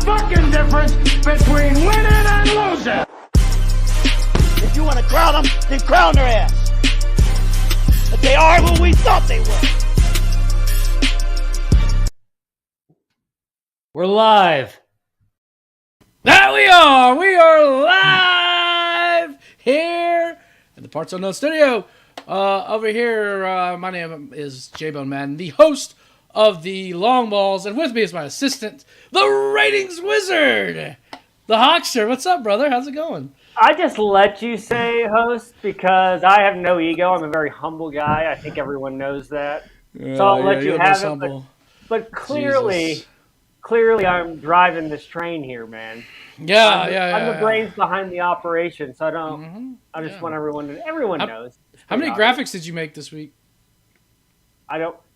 fucking difference between winning and losing. If you want to crown them, then crown their ass. But they are who we thought they were. We're live. That we are. We are live here in the Parts Unknown studio. Over here, my name is JBONE Man, the host of the Long Balls, and with me is my assistant, the ratings wizard, the Hawkster. What's up, brother? How's it going? I just let you say host because I have no ego. I'm a very humble guy. I think everyone knows that. So I'll let you have it. But clearly I'm driving this train here, man. I'm the brains behind the operation, so I just want everyone to. Everyone knows. How many graphics did you make this week?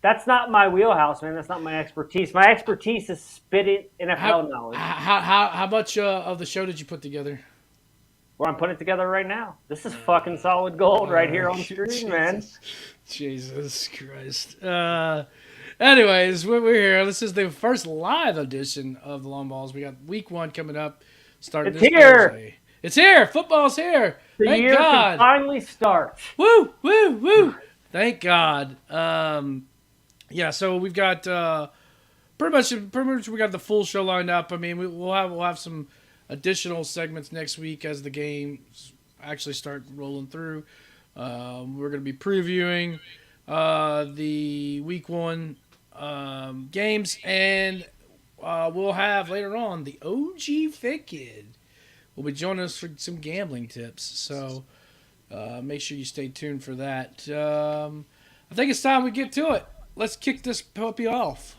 That's not my wheelhouse, man. That's not my expertise. My expertise is spitting NFL knowledge. How much of the show did you put together? Well, I'm putting it together right now. This is fucking solid gold right here on screen, man. Jesus Christ. Anyways, we're here. This is the first live edition of the Long Balls. We got week 1 coming up. Starting this Thursday. It's here. Football's here. The year can finally start. Woo, woo, woo. Thank God. So we've got pretty much we got the full show lined up. I mean, we'll have some additional segments next week as the games actually start rolling through. We're going to be previewing the week 1 games, and we'll have later on the OG Fit Kid will be joining us for some gambling tips. So make sure you stay tuned for that. I think it's time we get to it. Let's kick this puppy off.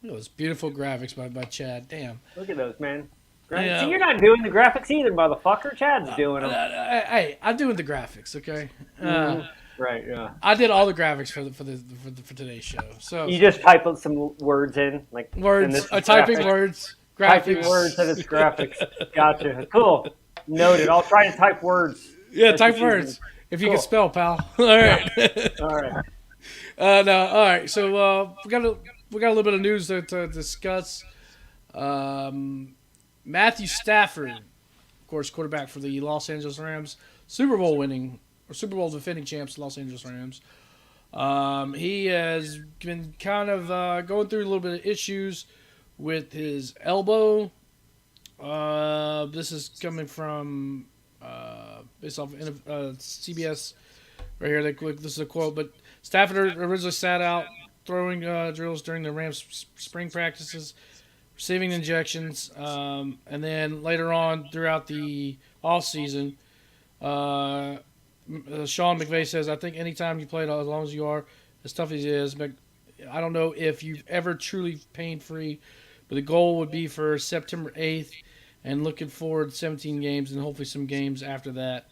Look at those beautiful graphics by Chad. Damn. Look at those, man. Yeah. See, you're not doing the graphics either, motherfucker. Chad's doing them. Hey, I'm doing the graphics, okay? Right, yeah. I did all the graphics for today's show. So you just type some words in, like words. Typing words, graphics. Typing words and it's graphics. Gotcha. Cool. Noted. I'll try to type words. Yeah, type words if you can spell, pal. All right. Yeah. All right. All right. So we got a little bit of news to discuss. Matthew Stafford, of course, quarterback for the Los Angeles Rams, Super Bowl defending champs, Los Angeles Rams. He has been kind of going through a little bit of issues with his elbow. This is coming from based off CBS right here. This is a quote, but Stafford originally sat out throwing drills during the Rams spring practices, receiving injections, and then later on throughout the offseason, Sean McVay says, I think anytime you play it, as long as you are as tough as he is, but I don't know if you've ever truly pain-free, but the goal would be for September 8th and looking forward to 17 games and hopefully some games after that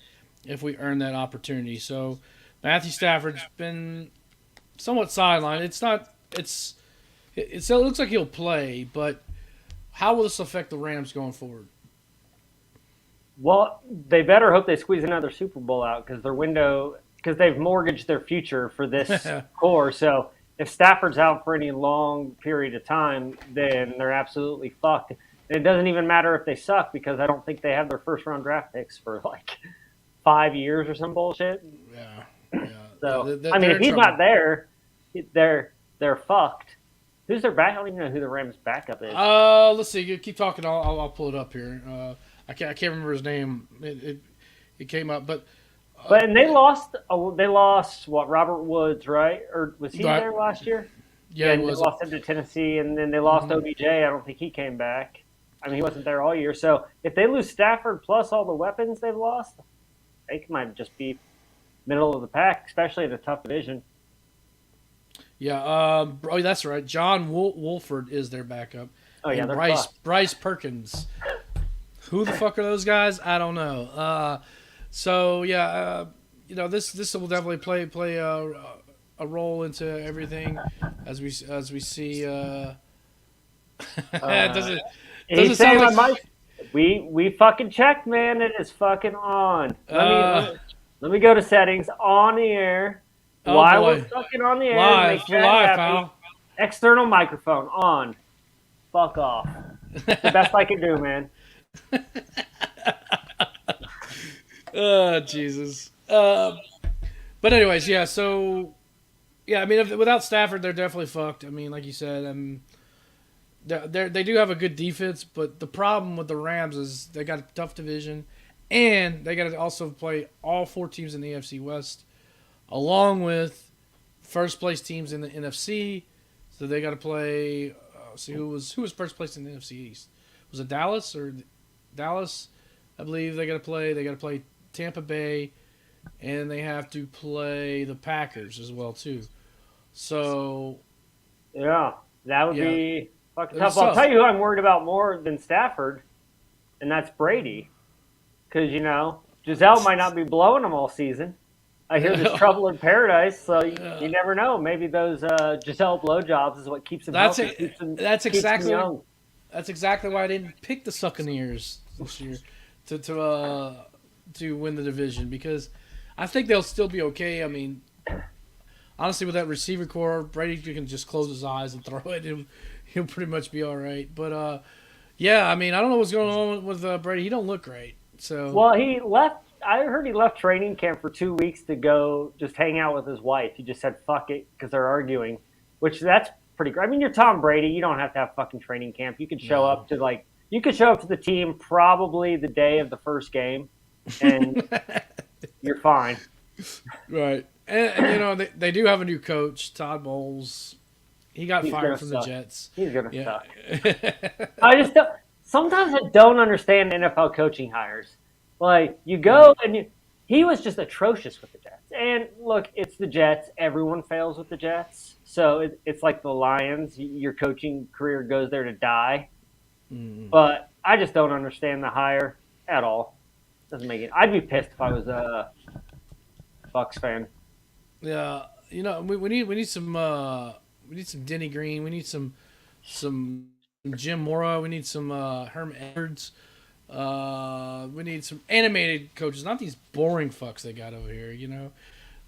if we earn that opportunity. So Matthew Stafford's been somewhat sidelined. It looks like he'll play, but how will this affect the Rams going forward? Well, they better hope they squeeze another Super Bowl out because they've mortgaged their future for this core. So if Stafford's out for any long period of time, then they're absolutely fucked. And it doesn't even matter if they suck because I don't think they have their first-round draft picks for like 5 years or some bullshit. Yeah. So if he's not there, they're fucked. Who's their back? I don't even know who the Rams' backup is. Let's see. You keep talking. I'll pull it up here. I can't remember his name. It came up, but they lost. They lost what? Robert Woods, right? Or was he there last year? Yeah, they lost him to Tennessee, and then they lost OBJ. I don't think he came back. I mean, he wasn't there all year. So if they lose Stafford plus all the weapons they've lost, they might just be middle of the pack, especially in a tough division. Yeah, that's right. John Wolford is their backup. Oh yeah, and Bryce Perkins. Who the fuck are those guys? I don't know. This will definitely play a role into everything as we see. Does it sound like We fucking checked, man. It is fucking on. Let me go to settings on the air. While we're fucking on the air, live, pal. External microphone on. Fuck off. It's the best I can do, man. Oh, Jesus. But anyways, yeah. So, yeah. I mean, without Stafford, they're definitely fucked. I mean, like you said, they do have a good defense, but the problem with the Rams is they got a tough division, and they got to also play all 4 teams in the AFC West, along with first place teams in the NFC. So they got to play. See who was first place in the NFC East? Was it Dallas or Dallas? I believe they got to play. They got to play Tampa Bay, and they have to play the Packers as well too. So yeah, that would be fucking tough. I'll tell you who I'm worried about more than Stafford, and that's Brady, because Giselle might not be blowing them all season. I hear there's trouble in paradise, so you never know. Maybe those Giselle blowjobs is what keeps him healthy. That's exactly why I didn't pick the Buccaneers this year to win the division, because I think they'll still be okay. I mean, honestly, with that receiver core, Brady can just close his eyes and throw it, and he'll pretty much be all right. But yeah, I mean, I don't know what's going on with Brady. He don't look great. So he left. I heard he left training camp for 2 weeks to go just hang out with his wife. He just said, fuck it, because they're arguing, which that's pretty great. I mean, you're Tom Brady. You don't have to have fucking training camp. You could show up to the team probably the day of the first game, and you're fine. Right. And they do have a new coach, Todd Bowles. He's fired from the Jets. He's going to suck. Sometimes I don't understand NFL coaching hires. Like, you go and he was just atrocious with the Jets. And look, it's the Jets. Everyone fails with the Jets. So it's like the Lions. Your coaching career goes there to die. Mm. But I just don't understand the hire at all. Doesn't make it. I'd be pissed if I was a Bucs fan. Yeah, we need some Denny Green. We need some Jim Mora. We need some Herm Edwards. We need some animated coaches, not these boring fucks they got over here.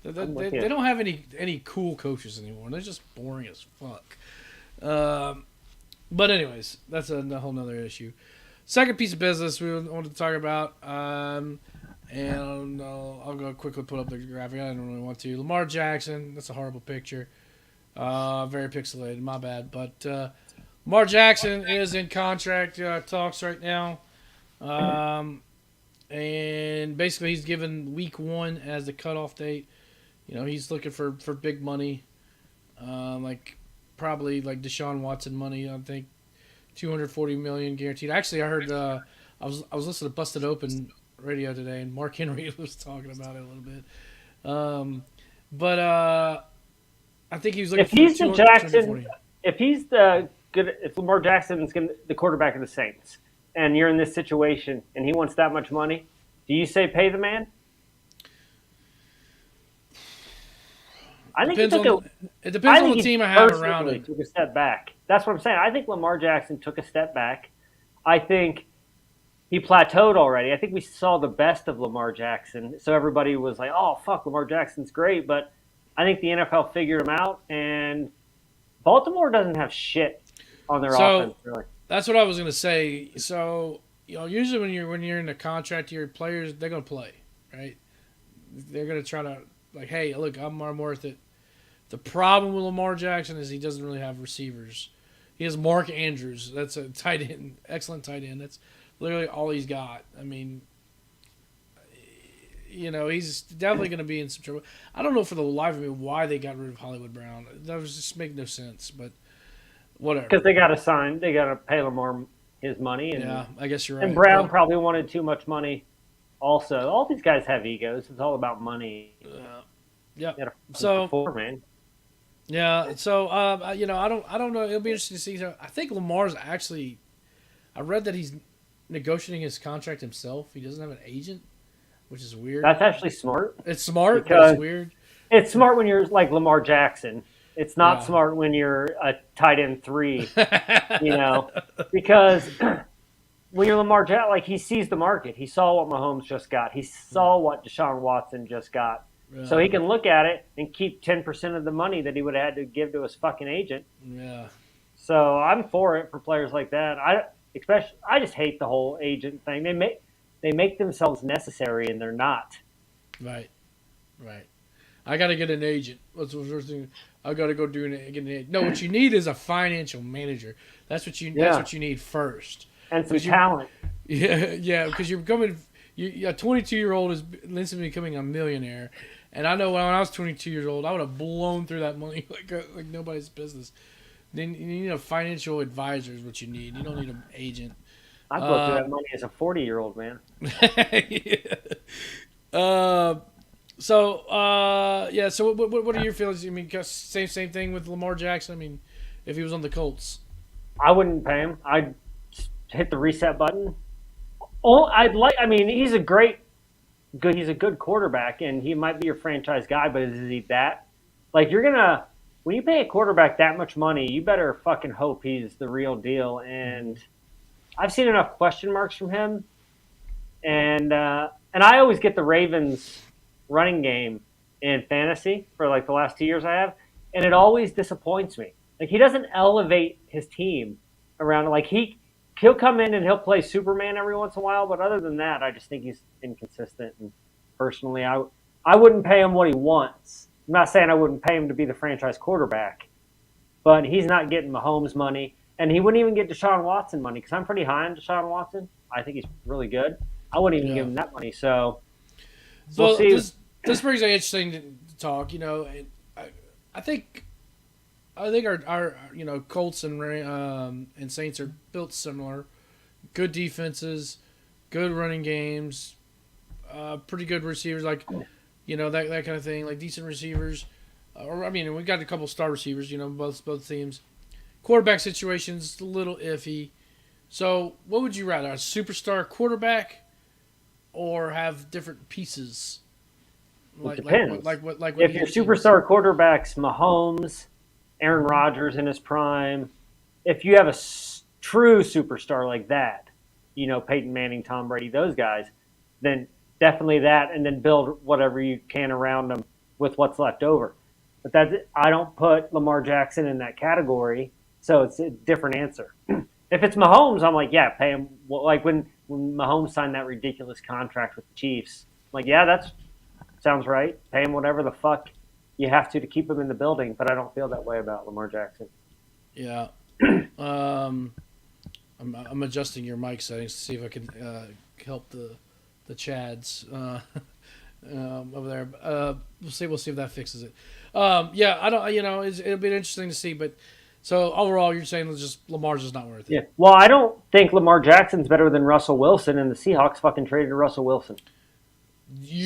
They don't have any cool coaches anymore. They're just boring as fuck. But anyways, that's a whole nother issue. Second piece of business we wanted to talk about, and I'll go quickly put up the graphic. I don't really want to. Lamar Jackson. That's a horrible picture. Very pixelated. My bad. But Lamar Jackson is in contract talks right now. And basically he's given week 1 as the cutoff date. He's looking for big money, probably like Deshaun Watson money. I think $240 million guaranteed. Actually, I heard I was listening to Busted Open radio today, and Mark Henry was talking about it a little bit. But I think he was looking if he's the Jackson, if Lamar Jackson's the quarterback of the Saints, and you're in this situation, and he wants that much money, do you say pay the man? I think it depends on the team I have around him. Took a step back. That's what I'm saying. I think Lamar Jackson took a step back. I think he plateaued already. I think we saw the best of Lamar Jackson. So everybody was like, oh, fuck, Lamar Jackson's great. But I think the NFL figured him out, and Baltimore doesn't have shit on their offense, really. That's what I was going to say. So, usually when you're in a contract, your players, they're going to play, right? They're going to try to, hey, look, I'm worth it. The problem with Lamar Jackson is he doesn't really have receivers. He has Mark Andrews. That's a tight end, excellent tight end. That's literally all he's got. I mean, he's definitely going to be in some trouble. I don't know for the life of me why they got rid of Hollywood Brown. That was just make no sense, but whatever. Because they got to pay Lamar his money. And, yeah, I guess you're right. And Brown probably wanted too much money also. All these guys have egos. It's all about money. Yeah. Man. Yeah, so I don't know. It'll be interesting to see. I think Lamar's actually. I read that he's negotiating his contract himself. He doesn't have an agent, which is weird. That's actually smart. It's smart, but it's weird. It's smart when you're like Lamar Jackson. It's not smart when you're a tight end 3. Because when you're Lamar Jackson, like he sees the market. He saw what Mahomes just got. He saw what Deshaun Watson just got. Yeah. So he can look at it and keep 10% of the money that he would have had to give to his fucking agent. Yeah. So I'm for it for players like that. I just hate the whole agent thing. They make themselves necessary and they're not. Right. I got to get an agent. What's the first thing? I got to go get an agent. No, what you need is a financial manager. That's what you need first. And some talent. Yeah, because you're becoming a 22-year-old is instantly becoming a millionaire. And I know when I was 22 years old, I would have blown through that money like nobody's business. Then you need a financial advisor is what you need. You don't need an agent. I blew through that money as a 40-year-old man. So what are your feelings? I mean, same thing with Lamar Jackson. I mean, if he was on the Colts, I wouldn't pay him. I'd hit the reset button. He's a good quarterback, and he might be your franchise guy, but is he that? Like, when you pay a quarterback that much money, you better fucking hope he's the real deal. And I've seen enough question marks from him, and I always get the Ravens running game in fantasy for like the last 2 years I have, and it always disappoints me. Like, he doesn't elevate his team around. Like, he'll come in and he'll play Superman every once in a while, but other than that, I just think he's inconsistent. And personally, I wouldn't pay him what he wants. I'm not saying I wouldn't pay him to be the franchise quarterback, but he's not getting Mahomes money, and he wouldn't even get Deshaun Watson money because I'm pretty high on Deshaun Watson. I think he's really good. I wouldn't even give him that money. So we'll see. This brings an interesting to talk. You know, I think our Colts and Saints are built similar. Good defenses, good running games, pretty good receivers, like that kind of thing, like decent receivers. We got a couple star receivers. Both teams. Quarterback situation's a little iffy. So, what would you rather, a superstar quarterback, or have different pieces? It depends. If your superstar quarterback's Mahomes, Aaron Rodgers in his prime, if you have a true superstar like that, Peyton Manning, Tom Brady, those guys, then definitely that, and then build whatever you can around them with what's left over. But I don't put Lamar Jackson in that category, so it's a different answer. If it's Mahomes, I'm like, yeah, pay him. Like when Mahomes signed that ridiculous contract with the Chiefs, I'm like, yeah, that sounds right. Pay him whatever the fuck you have to keep him in the building, but I don't feel that way about Lamar Jackson. Yeah. I'm adjusting your mic settings to see if I can help the Chads over there. We'll see if that fixes it. I don't. It'll be interesting to see. But so overall, you're saying just Lamar's just not worth it. Yeah. Well, I don't think Lamar Jackson's better than Russell Wilson, and the Seahawks fucking traded Russell Wilson.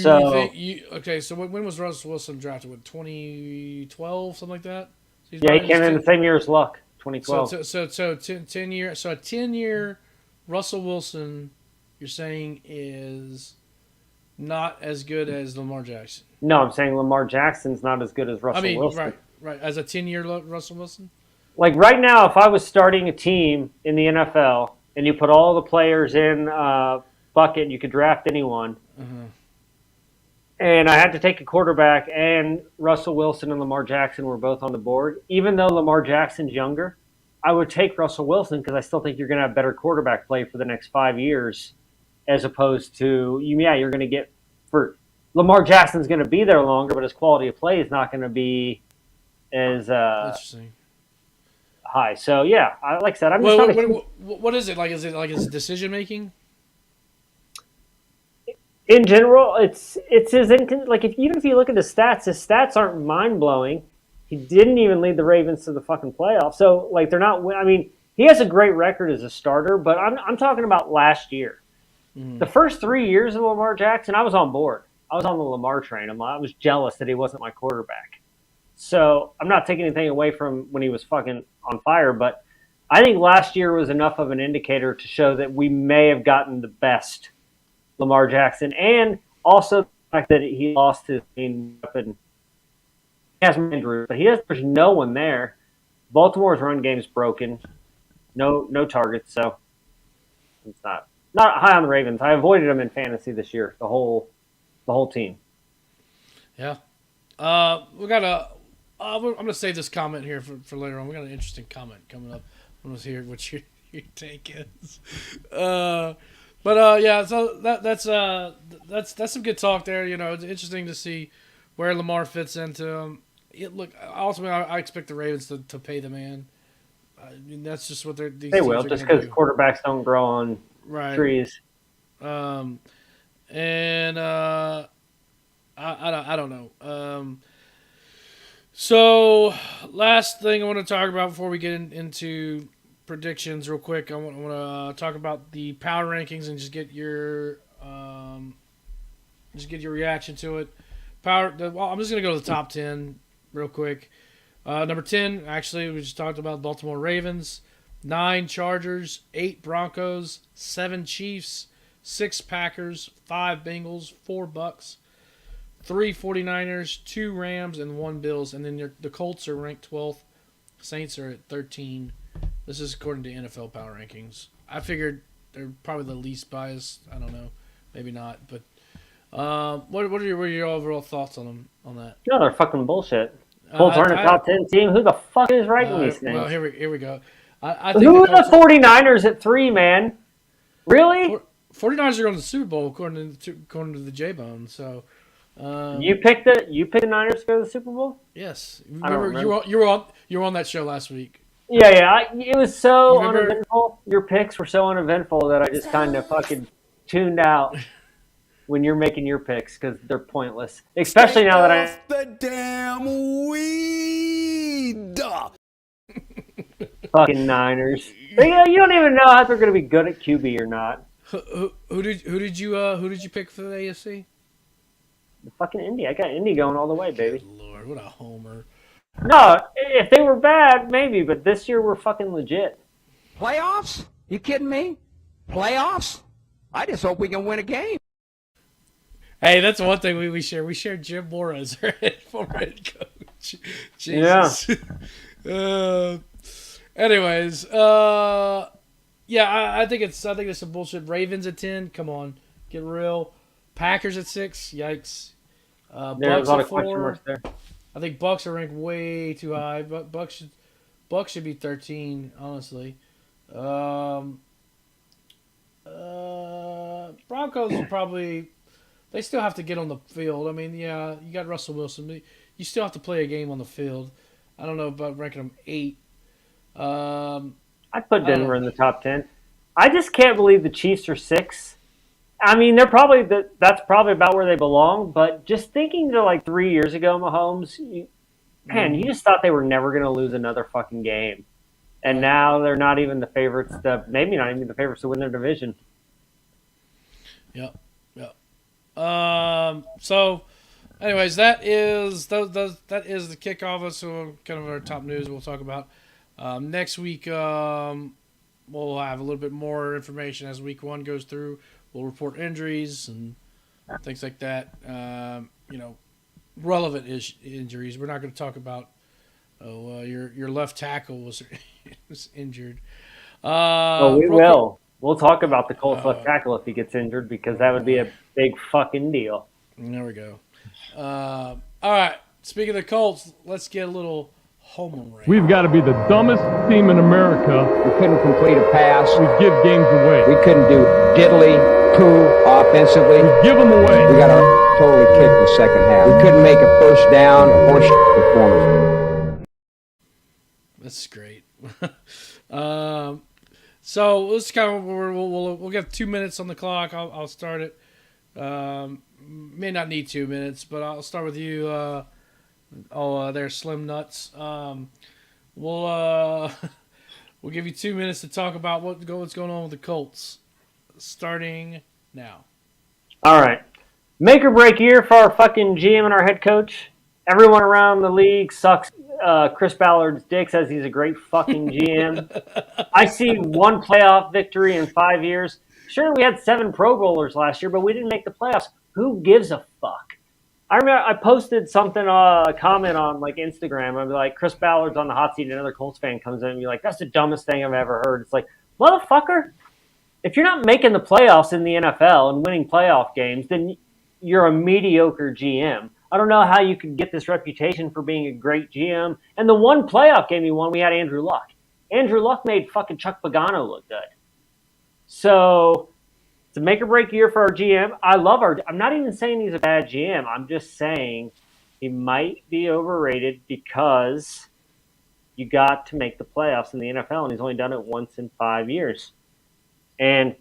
So when was Russell Wilson drafted? What, 2012, something like that? So he came in the same year as Luck, 2012. So 10 year. So a 10-year Russell Wilson, you're saying is not as good as Lamar Jackson. No, I'm saying Lamar Jackson's not as good as Russell Wilson. Right. As a 10-year Russell Wilson. Like right now, if I was starting a team in the NFL and you put all the players in bucket, and you could draft anyone. Uh-huh. And I had to take a quarterback, and Russell Wilson and Lamar Jackson were both on the board. Even though Lamar Jackson's younger, I would take Russell Wilson because I still think you're going to have better quarterback play for the next 5 years as opposed to, you're going to get for Lamar Jackson's going to be there longer, but his quality of play is not going to be as interesting high. So, yeah, like I said, I'm just what is it? Like, is it like his decision making? In general, it's his even if you look at his stats aren't mind blowing. He didn't even lead the Ravens to the fucking playoffs. So like they're not. I mean, he has a great record as a starter, but I'm talking about last year. Mm-hmm. The first 3 years of Lamar Jackson, I was on board. I was on the Lamar train. I was jealous that he wasn't my quarterback. So I'm not taking anything away from when he was fucking on fire, but I think last year was enough of an indicator to show that we may have gotten the best Lamar Jackson, and also the fact that he lost his main weapon. He has injuries, but there's no one there. Baltimore's run game is broken. No targets, so It's not high on the Ravens. I avoided them in fantasy this year. The whole team. Yeah. We got I'm gonna save this comment here for later on. We got an interesting comment coming up. I want to hear what your take is. Yeah. So that's some good talk there. You know, it's interesting to see where Lamar fits into. Look, ultimately, I expect the Ravens to pay the man. I mean, that's just what they will, just because quarterbacks don't grow on trees. I don't know. So last thing I want to talk about before we get into predictions real quick, I want to talk about the power rankings and just get your reaction to it. I'm just gonna go to the top 10 real quick. Number 10, actually, we just talked about Baltimore Ravens. 9 Chargers, 8 Broncos, 7 Chiefs, 6 Packers, 5 Bengals, 4 Bucks, 3 49ers, 2 Rams, and 1 Bills. And then the Colts are ranked 12th. Saints are at 13. This is according to NFL Power Rankings. I figured they're probably the least biased. I don't know. Maybe not. But what are your overall thoughts on that? No, they're fucking bullshit. Colts aren't a top 10 team. Who the fuck is writing these things? Well, here we go. I think who are the 49ers at 3, man? Really? 49ers are going to the Super Bowl according to the JBONE. So you picked the Niners to go to the Super Bowl? Yes. Remember. You were on that show last week. Yeah. It was so uneventful. Your picks were so uneventful that I just kind of fucking tuned out when you're making your picks because they're pointless. Especially now that I the damn weed. Fucking Niners. You don't even know if they're going to be good at QB or not. Who did you pick for the AFC? The fucking Indy. I got Indy going all the way, baby. Good Lord, what a homer. No, if they were bad, maybe, but this year we're fucking legit. Playoffs? You kidding me? Playoffs? I just hope we can win a game. Hey, that's one thing we share. We share Jim Mora as our former head coach. Jesus. Yeah. Anyways, I think it's some bullshit. Ravens at 10. Come on, get real. Packers at 6. Yikes. Bucks at 4. There. I think Bucks are ranked way too high. But Bucks should be 13. Honestly. Broncos are probably. They still have to get on the field. I mean, yeah, you got Russell Wilson. But you still have to play a game on the field. I don't know about ranking them 8. I'd put Denver in the top 10. I just can't believe the Chiefs are 6. I mean, that's probably about where they belong. But just thinking to like 3 years ago, Mahomes, you just thought they were never going to lose another fucking game, and now they're not even the favorites. Maybe not even the favorites to win their division. Yep. So, anyways, that is the kickoff. So, kind of our top news we'll talk about. Next week, we'll have a little bit more information as week 1 goes through. We'll report injuries and things like that. Relevant injuries. We're not going to talk about your left tackle was injured. We will. We'll talk about the Colts left tackle if he gets injured because that would be a big fucking deal. There we go. All right. Speaking of the Colts, let's get a little homer rant. We've got to be the dumbest team in America. We couldn't complete a pass. We give games away. We couldn't do diddly poo offensively. We give them away. We got our totally kicked in the second half. We couldn't make a first down or performance. This is great. So let's kind of we'll get 2 minutes on the clock. I'll start it. May not need 2 minutes, but I'll start with you. There's Slim Nuts. We'll give you 2 minutes to talk about what's going on with the Colts, starting now. All right, make or break year for our fucking GM and our head coach. Everyone around the league sucks. Chris Ballard's dick says he's a great fucking GM. I see 1 playoff victory in 5 years. Sure, we had 7 Pro Bowlers last year, but we didn't make the playoffs. Who gives a fuck? I remember I posted something, a comment on like Instagram. I'd be like, Chris Ballard's on the hot seat, and another Colts fan comes in and be like, that's the dumbest thing I've ever heard. It's like, motherfucker, if you're not making the playoffs in the NFL and winning playoff games, then you're a mediocre GM. I don't know how you could get this reputation for being a great GM. And the one playoff game he won, we had Andrew Luck. Andrew Luck made fucking Chuck Pagano look good. So it's a make or break year for our GM. I'm not even saying he's a bad GM. I'm just saying he might be overrated because you got to make the playoffs in the NFL, and he's only done it once in 5 years. And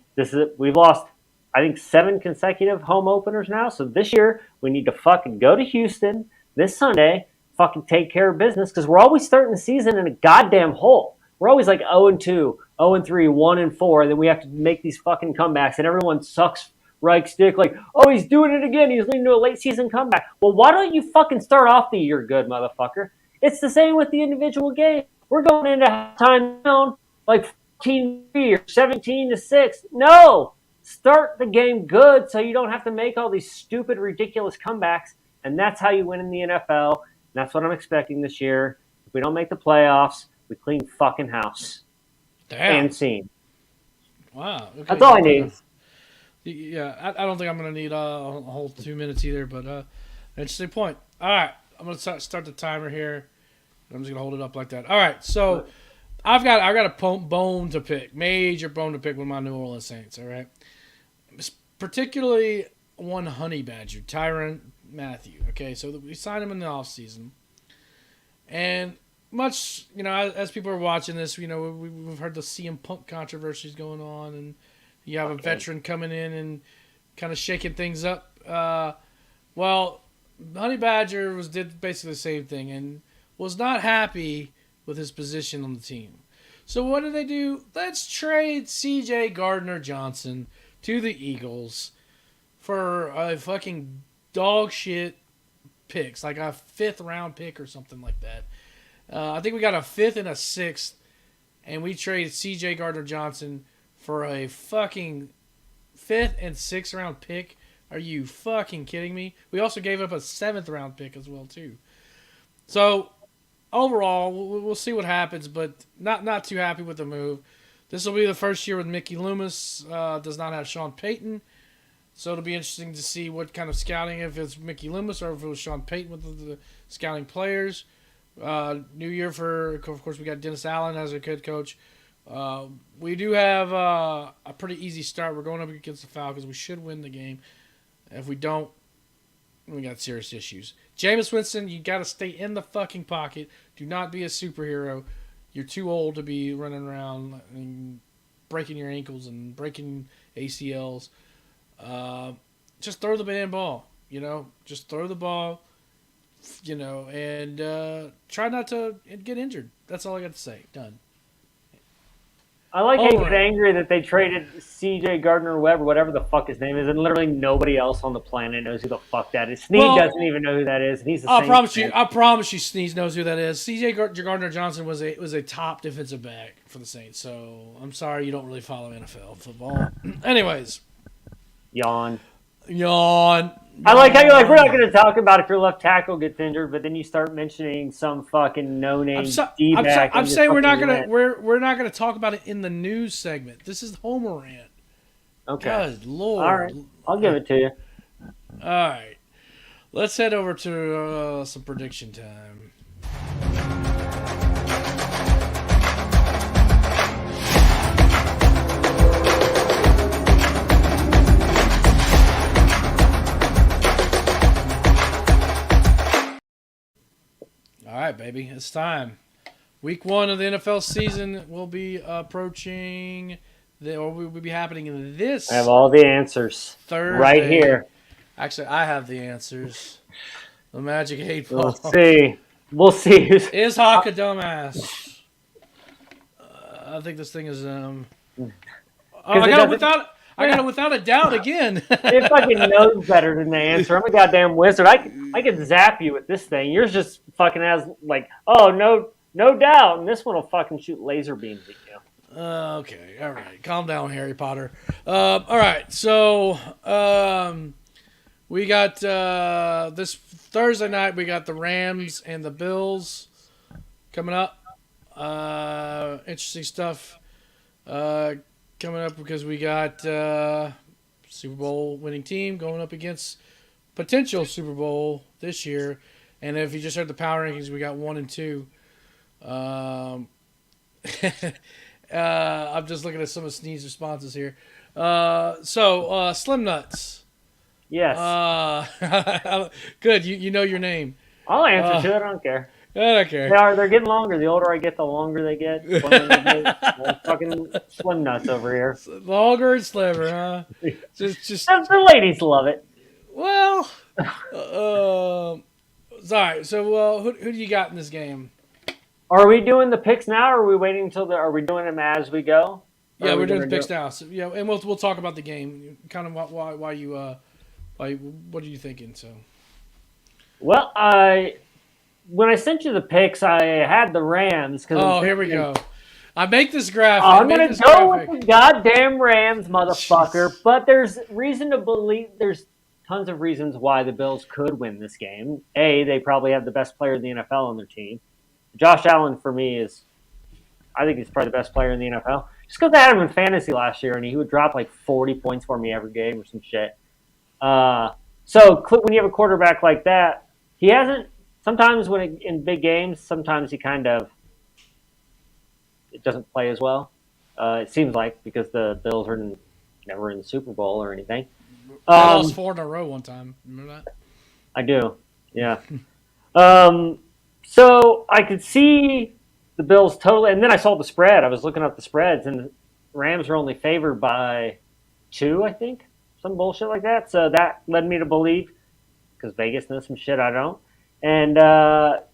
we've lost, I think, 7 consecutive home openers now. So this year, we need to fucking go to Houston this Sunday, fucking take care of business, because we're always starting the season in a goddamn hole. We're always like 0-2, 0-3, 1-4, and then we have to make these fucking comebacks, and everyone sucks Reich's dick like, oh, he's doing it again. He's leading to a late season comeback. Well, why don't you fucking start off the year good, motherfucker? It's the same with the individual game. We're going into halftime down like 14-3 or 17-6. No! Start the game good so you don't have to make all these stupid, ridiculous comebacks, and that's how you win in the NFL. And that's what I'm expecting this year. If we don't make the playoffs, we clean fucking house. Damn. And scene. Wow. Okay. That's all I need. Yeah, I don't think I'm going to need a whole 2 minutes either, but interesting point. All right, I'm going to start the timer here. I'm just going to hold it up like that. All right, so I've got a bone to pick, major bone to pick with my New Orleans Saints, all right? Particularly one honey badger, Tyrann Mathieu, okay? So we signed him in the offseason. And much, as people are watching this, we've heard the CM Punk controversies going on, and you have a veteran coming in and kind of shaking things up. Well, Honey Badger did basically the same thing and was not happy with his position on the team. So what did they do? Let's trade C.J. Gardner-Johnson to the Eagles for a fucking dog shit picks, like a 5th round pick or something like that. I think we got a 5th and a 6th, and we traded C.J. Gardner-Johnson for a fucking 5th and 6th round pick. Are you fucking kidding me? We also gave up a 7th round pick as well too. So overall, we'll see what happens, but not too happy with the move. This will be the first year with Mickey Loomis. Does not have Sean Payton, so it'll be interesting to see what kind of scouting, if it's Mickey Loomis or if it was Sean Payton with the scouting players. New year of course, we got Dennis Allen as a head coach. We do have a pretty easy start. We're going up against the Falcons. We should win the game. If we don't, we got serious issues. Jameis Winston, you got to stay in the fucking pocket. Do not be a superhero. You're too old to be running around and breaking your ankles and breaking ACLs. Just throw the damn ball. Just throw the ball. And try not to get injured. That's all I got to say. Done. I like how you get angry that they traded C.J. Gardner-Webb or whatever the fuck his name is, and literally nobody else on the planet knows who the fuck that is. Snead doesn't even know who that is, and he's the same. I promise you, Snead knows who that is. C.J. Gardner-Johnson was a top defensive back for the Saints, so I'm sorry you don't really follow NFL football. Anyways. Yawn. I like how you're like, we're not going to talk about if your left tackle gets injured, but then you start mentioning some fucking no-name D-back. I'm saying we're not gonna talk about it in the news segment. This is Homer rant. Okay. Good Lord. All right. I'll give it to you. All right. Let's head over to some prediction time. All right, baby, it's time. Week 1 of the NFL season will be approaching, will be happening this. I have all the answers Thursday. Right here. Actually, I have the answers. The Magic 8 Ball. We'll see. Is Hoch a dumbass? I think this thing is I got it without a doubt again. It fucking knows better than the answer. I'm a goddamn wizard. I can zap you with this thing. Yours just fucking has like, oh no doubt, and this one will fucking shoot laser beams at you. Okay, all right, calm down, Harry Potter. All right, so we got this Thursday night. We got the Rams and the Bills coming up. Interesting stuff. coming up because we got Super Bowl winning team going up against potential Super Bowl this year. And if you just heard the power rankings, we got 1 and 2. I'm just looking at some of Sneed's responses here. Slim Nuts. Yes. Good. You know your name. I'll answer to it. I don't care. I don't care. They're getting longer. The older I get, the longer they get. Fucking Slim Nuts over here. Longer and slimmer, huh? just The ladies love it. Well, sorry. So, who do you got in this game? Are we doing the picks now, or are we waiting until are we doing them as we go? Yeah, we're doing the picks now. So, yeah, and we'll talk about the game. Kind of why you what are you thinking? So, well, when I sent you the picks, I had the Rams. Here we go. I make this graphic. I'm going to go with the goddamn Rams, motherfucker. Jeez. But there's reason to believe there's tons of reasons why the Bills could win this game. A, they probably have the best player in the NFL on their team. Josh Allen, for me, I think he's probably the best player in the NFL. Just because I had him in fantasy last year, and he would drop like 40 points for me every game or some shit. So when you have a quarterback like that, he hasn't. Sometimes in big games, sometimes he it doesn't play as well. It seems like because the Bills are never in the Super Bowl or anything. I lost 4 in a row one time. Remember that? I do. Yeah. So I could see the Bills totally, and then I saw the spread. I was looking up the spreads, and the Rams were only favored by 2, I think, some bullshit like that. So that led me to believe, because Vegas knows some shit I don't, and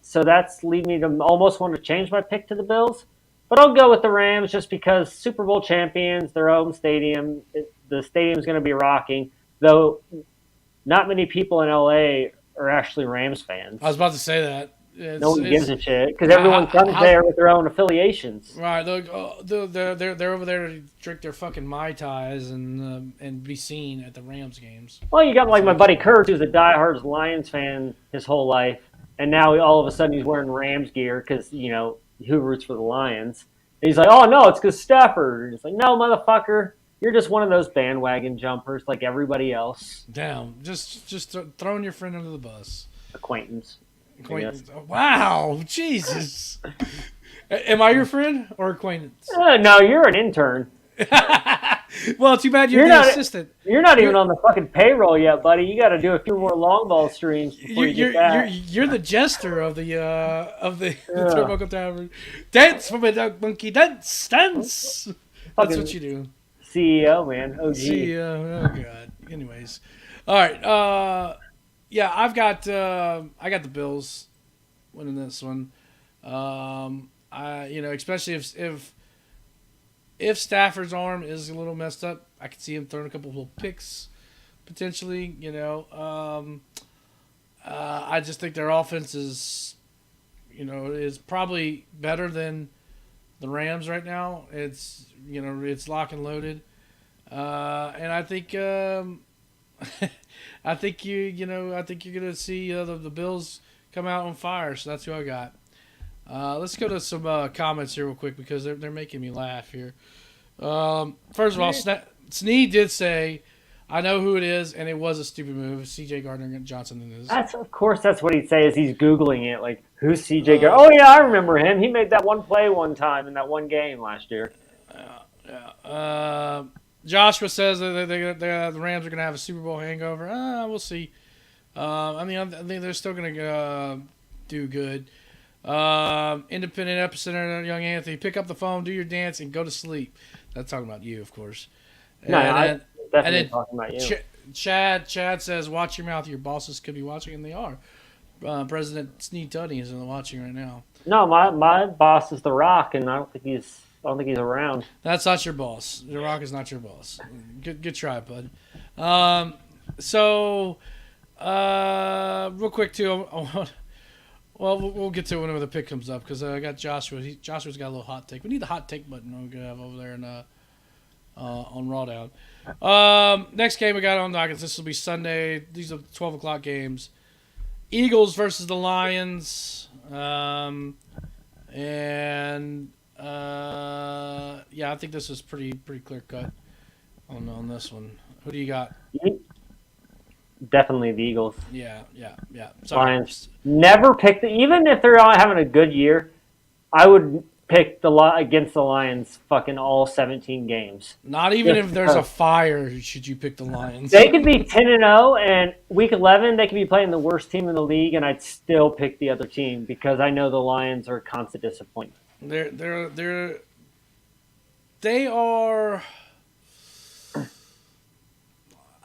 so that's lead me to almost want to change my pick to the Bills. But I'll go with the Rams just because Super Bowl champions, their home stadium, the stadium's going to be rocking. Though not many people in LA are actually Rams fans. I was about to say that. No one gives a shit because everyone comes there with their own affiliations. Right, they're over there to drink their fucking Mai Tais and be seen at the Rams games. Well, you got like my buddy Kurt, who's a diehard Lions fan his whole life, and now all of a sudden he's wearing Rams gear because who roots for the Lions? And he's like, oh no, it's because Stafford. And it's like, no, motherfucker. You're just one of those bandwagon jumpers like everybody else. Damn. Just throwing your friend under the bus. Acquaintance. Wow. Jesus. Am I your friend or acquaintance? No, you're an intern. Well, too bad you're the assistant. You're not even on the fucking payroll yet, buddy. You got to do a few more long ball streams before you get that. You're the jester of the Turnbuckle Tavern. Dance for me, dog monkey. Dance. That's what you do. CEO, man. OG. CEO. Oh god. Anyways, all right. Yeah, I got the Bills winning this one. Especially if Stafford's arm is a little messed up, I could see him throwing a couple of little picks potentially. I just think their offense is probably better than the Rams right now. It's lock and loaded, and I think I think you're gonna see the Bills come out on fire. So that's who I got. Let's go to some comments here real quick because they're making me laugh here. First of all, Sneed did say, "I know who it is, and it was a stupid move." C.J. Gardner-Johnson is. Of course, that's what he'd say. Is he's googling it like, "Who's C.J. Gardner?" Oh yeah, I remember him. He made that one play one time in that one game last year. Yeah. Joshua says that the Rams are going to have a Super Bowl hangover. We'll see. I think they're still going to do good. Independent epicenter, young Anthony, pick up the phone, do your dance, and go to sleep. That's talking about you, of course. I'm definitely talking about you. Chad says, watch your mouth. Your bosses could be watching, and they are. President Sneed Tunney is watching right now. No, my boss is The Rock, and I don't think he's around. That's not your boss. The Rock is not your boss. Good try, bud. Real quick too. We'll get to it whenever the pick comes up because I got Joshua. Joshua's got a little hot take. We need the hot take button we're gonna have over there on Rawdown. Next game we got on dockets. This will be Sunday. These are 12 o'clock games. Eagles versus the Lions. And Yeah, I think this is pretty clear cut on this one. Who do you got? Definitely the Eagles. Yeah. Sorry. Lions never pick even if they're not having a good year. I would pick against the Lions fucking all 17 games. Not even if there's a fire, should you pick the Lions? They could be 10-0, and week 11 they could be playing the worst team in the league, and I'd still pick the other team because I know the Lions are a constant disappointment. They are.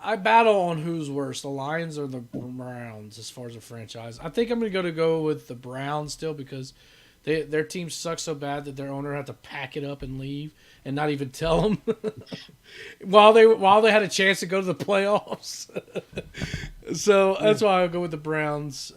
I battle on who's worse, the Lions or the Browns, as far as a franchise. I think I'm going to go with the Browns still because their team sucks so bad that their owner had to pack it up and leave and not even tell them while they had a chance to go to the playoffs. So that's why I'll go with the Browns.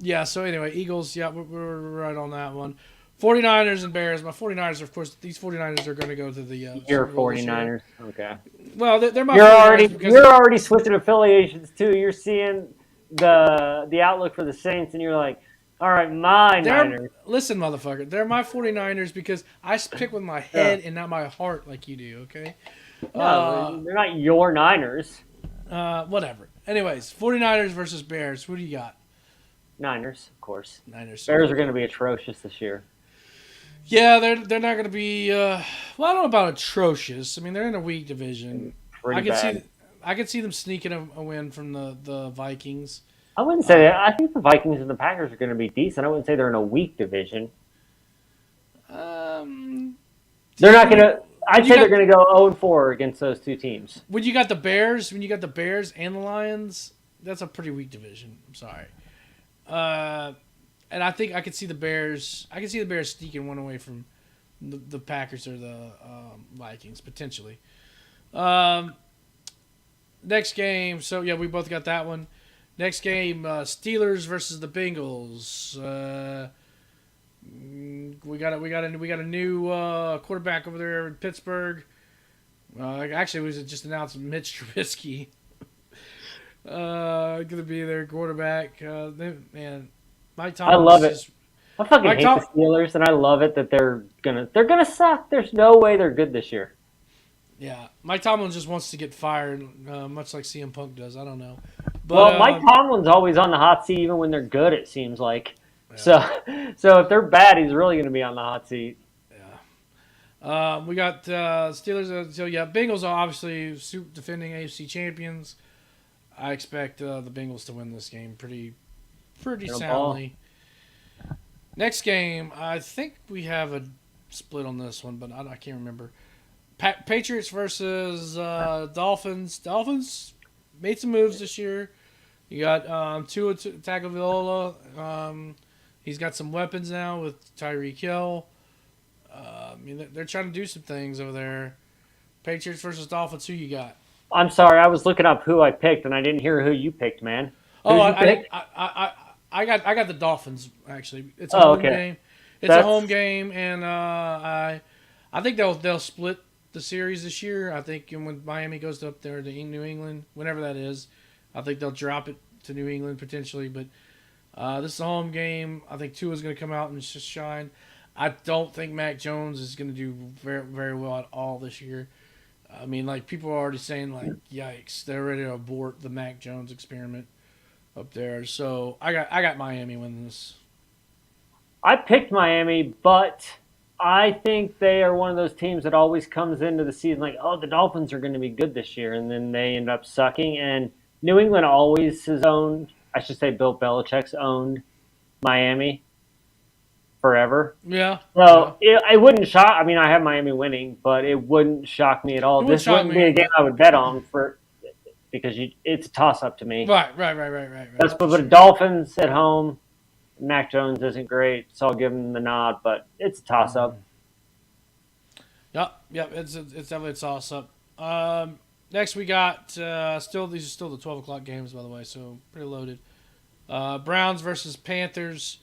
Yeah. So anyway, Eagles. Yeah, we're right on that one. 49ers and Bears. My 49ers, of course, these 49ers are going to go to the Your 49ers. Okay. Well, they're my You're already switching affiliations too. You're seeing the outlook for the Saints, and you're like, all right, my Niners. Listen, motherfucker, they're my 49ers because I pick with my head and not my heart like you do, okay? No, they're not your Niners. Whatever. Anyways, 49ers versus Bears. Who do you got? Niners, of course. Niners. Bears are going to be atrocious this year. Yeah, they're not going to be. Well, I don't know about atrocious. I mean, they're in a weak division. Pretty bad. I could see them sneaking a win from the Vikings. I wouldn't say that. I think the Vikings and the Packers are going to be decent. I wouldn't say they're in a weak division. They're not going to. I'd say they're going to go 0-4 against those two teams. When you got the Bears and the Lions, that's a pretty weak division. I'm sorry. And I think I could see the Bears. I could see the Bears sneaking one away from the Packers or the Vikings potentially. Next game. So yeah, we both got that one. Next game, Steelers versus the Bengals. We got a new quarterback over there in Pittsburgh. Actually, it was just announced Mitch Trubisky. Going to be their quarterback. Man, Mike Tomlin. I love it. I fucking hate the Steelers, and I love it that they're gonna suck. There's no way they're good this year. Yeah, Mike Tomlin just wants to get fired, much like CM Punk does. I don't know. But, well, Mike Tomlin's always on the hot seat, even when they're good. It seems like. Yeah. So if they're bad, he's really going to be on the hot seat. Yeah. We got Steelers. So yeah, Bengals are obviously defending AFC champions. I expect the Bengals to win this game pretty soundly. Next game, I think we have a split on this one, but I can't remember. Patriots versus Dolphins. Dolphins made some moves this year. You got Tua Tagovailoa. He's got some weapons now with Tyreek Hill. I mean, they're trying to do some things over there. Patriots versus Dolphins. Who you got? I'm sorry, I was looking up who I picked, and I didn't hear who you picked, man. I got the Dolphins actually. It's a home game. It's a home game, and I think they'll split the series this year. I think when Miami goes up there to New England, whenever that is, I think they'll drop it to New England potentially. But this is a home game. I think Tua's going to come out and just shine. I don't think Mac Jones is going to do very, very well at all this year. I mean, like, people are already saying, like, yikes, they're ready to abort the Mac Jones experiment up there. So I got Miami winning this. I picked Miami, but I think they are one of those teams that always comes into the season like, oh, the Dolphins are going to be good this year, and then they end up sucking. And New England always has owned, I should say Bill Belichick's owned Miami forever. Yeah. So it wouldn't shock. I mean, I have Miami winning, but it wouldn't shock me at all. This wouldn't be a game I would bet on because it's a toss-up to me. Right. But the Dolphins at home, Mac Jones isn't great, so I'll give him the nod, but it's a toss-up. Yep, it's definitely a toss-up. Next we got, these are still the 12 o'clock games, by the way, so pretty loaded. Browns versus Panthers.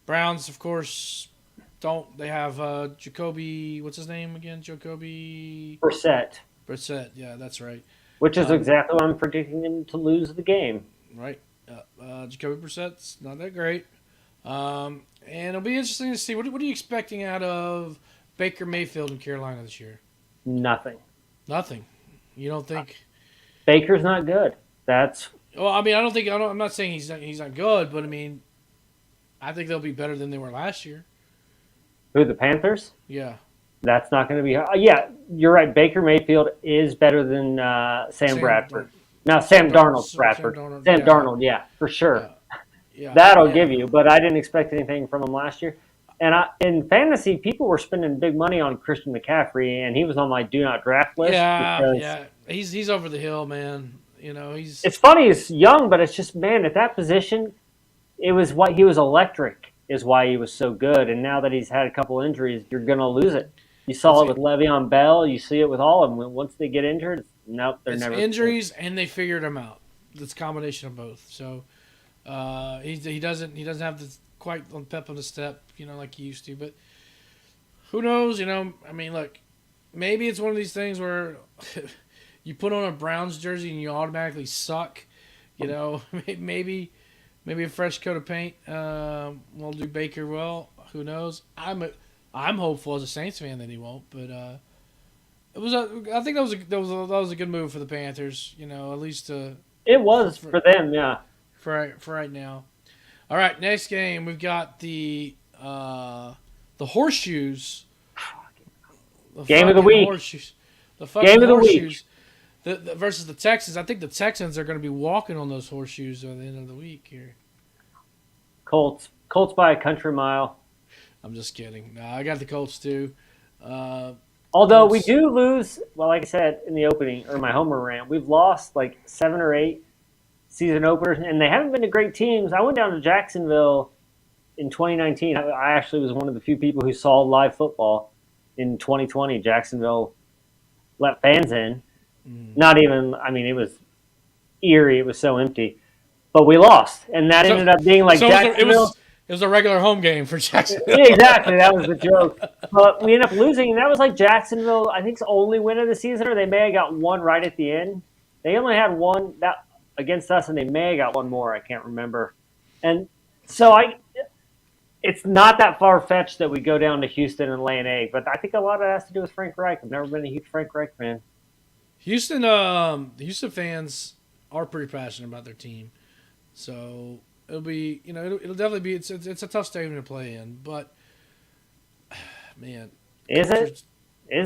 Browns, of course, they have Jacoby, what's his name again? Jacoby Brissett, yeah, that's right. Which is exactly what I'm predicting them to lose the game. Right. Jacoby Brissett's not that great. And it'll be interesting to see what are you expecting out of Baker Mayfield in Carolina this year? Nothing. Nothing. You don't think Baker's not good? That's Well, I mean, I'm not saying he's not good, but I mean, I think they'll be better than they were last year. who, the Panthers? Yeah. That's not going to be. Yeah, you're right. Baker Mayfield is better than Sam Bradford. No, Sam Darnold's Bradford. Sam Darnold, yeah, for sure. Yeah. That'll give you, but I didn't expect anything from him last year. And in fantasy, people were spending big money on Christian McCaffrey, and he was on my do not draft list. Yeah. He's over the hill, man. You know, It's funny, he's young, but it's just, man, at that position, it was why he was electric is why he was so good. And now that he's had a couple injuries, you're going to lose it. You saw it with Le'Veon Bell. You see it with all of them. Once they get injured, nope, they're never injuries, and they figured him out. It's a combination of both. So he doesn't have the quite on pep on the step, you know, like he used to. But who knows? You know, I mean, look, maybe it's one of these things where you put on a Browns jersey and you automatically suck. You know, maybe a fresh coat of paint will do Baker well. Who knows? I'm hopeful as a Saints fan that he won't, but I think that was a good move for the Panthers. You know, at least it was for them, yeah. For right now. All right, next game we've got the horseshoes. Game of the week. Horseshoes. The fucking game of the horseshoes. week. Versus the Texans. I think the Texans are going to be walking on those horseshoes at the end of the week here. Colts by a country mile. I'm just kidding. No, I got the Colts too. Although we do lose, well, like I said in the opening, or my homer rant, we've lost like 7 or 8 season openers, and they haven't been to great teams. I went down to Jacksonville in 2019. I actually was one of the few people who saw live football in 2020. Jacksonville let fans in. Not even, I mean, it was eerie. It was so empty. But we lost, and that ended up being like Jacksonville. It was a regular home game for Jacksonville. Yeah, exactly. That was the joke. But we ended up losing, and that was like Jacksonville, I think, only win of the season, or they may have got one right at the end. They only had one that against us, and they may have got one more. I can't remember. And so it's not that far-fetched that we go down to Houston and lay an egg, but I think a lot of it has to do with Frank Reich. I've never been a huge Frank Reich fan. The Houston fans are pretty passionate about their team. So it'll be, you know, it'll definitely be. It's a tough stadium to play in, but man, is it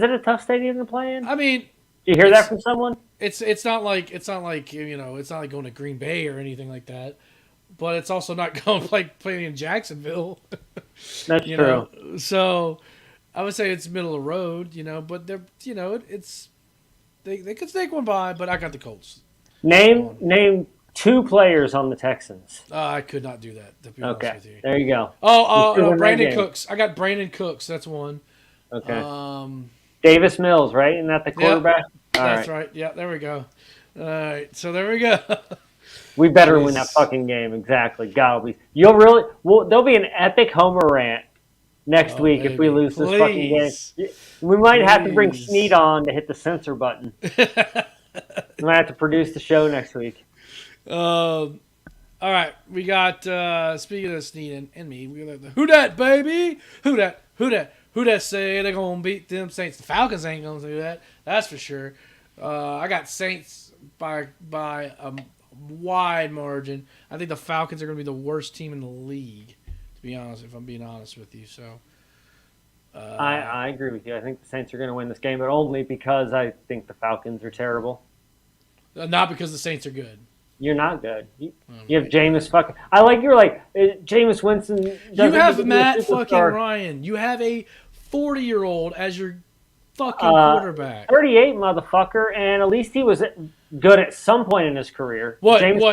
a tough stadium to play in? I mean, do you hear that from someone? It's not like you know, it's not like going to Green Bay or anything like that, but it's also not going like playing in Jacksonville. That's you true. Know? So I would say it's middle of the road, you know, but they're, you know, they could snake one by, but I got the Colts. Name 2 players on the Texans. I could not do that, to be honest with you. There you go. No, Brandon Cooks. I got Brandon Cooks. That's one. Okay. Davis Mills, right? Isn't that the quarterback? Yeah, that's right. Yeah, there we go. All right, so there we go. We better win that fucking game. Exactly. There'll be an epic homer rant next week if we lose this fucking game. We might have to bring Snead on to hit the censor button. We might have to produce the show next week. All right, we got speaking of Snead and me, we got the Who Dat, baby? Who that say they're gonna beat them Saints? The Falcons ain't gonna do that. That's for sure. I got Saints by a wide margin. I think the Falcons are gonna be the worst team in the league, to be honest. If I'm being honest with you, so. I agree with you. I think the Saints are going to win this game, but only because I think the Falcons are terrible. Not because the Saints are good. You're not good. You have Jameis fucking. You're like Jameis Winston. You have Matt fucking Ryan. You have a 40-year-old as your fucking quarterback. 38, motherfucker, and at least he was good at some point in his career. Losing a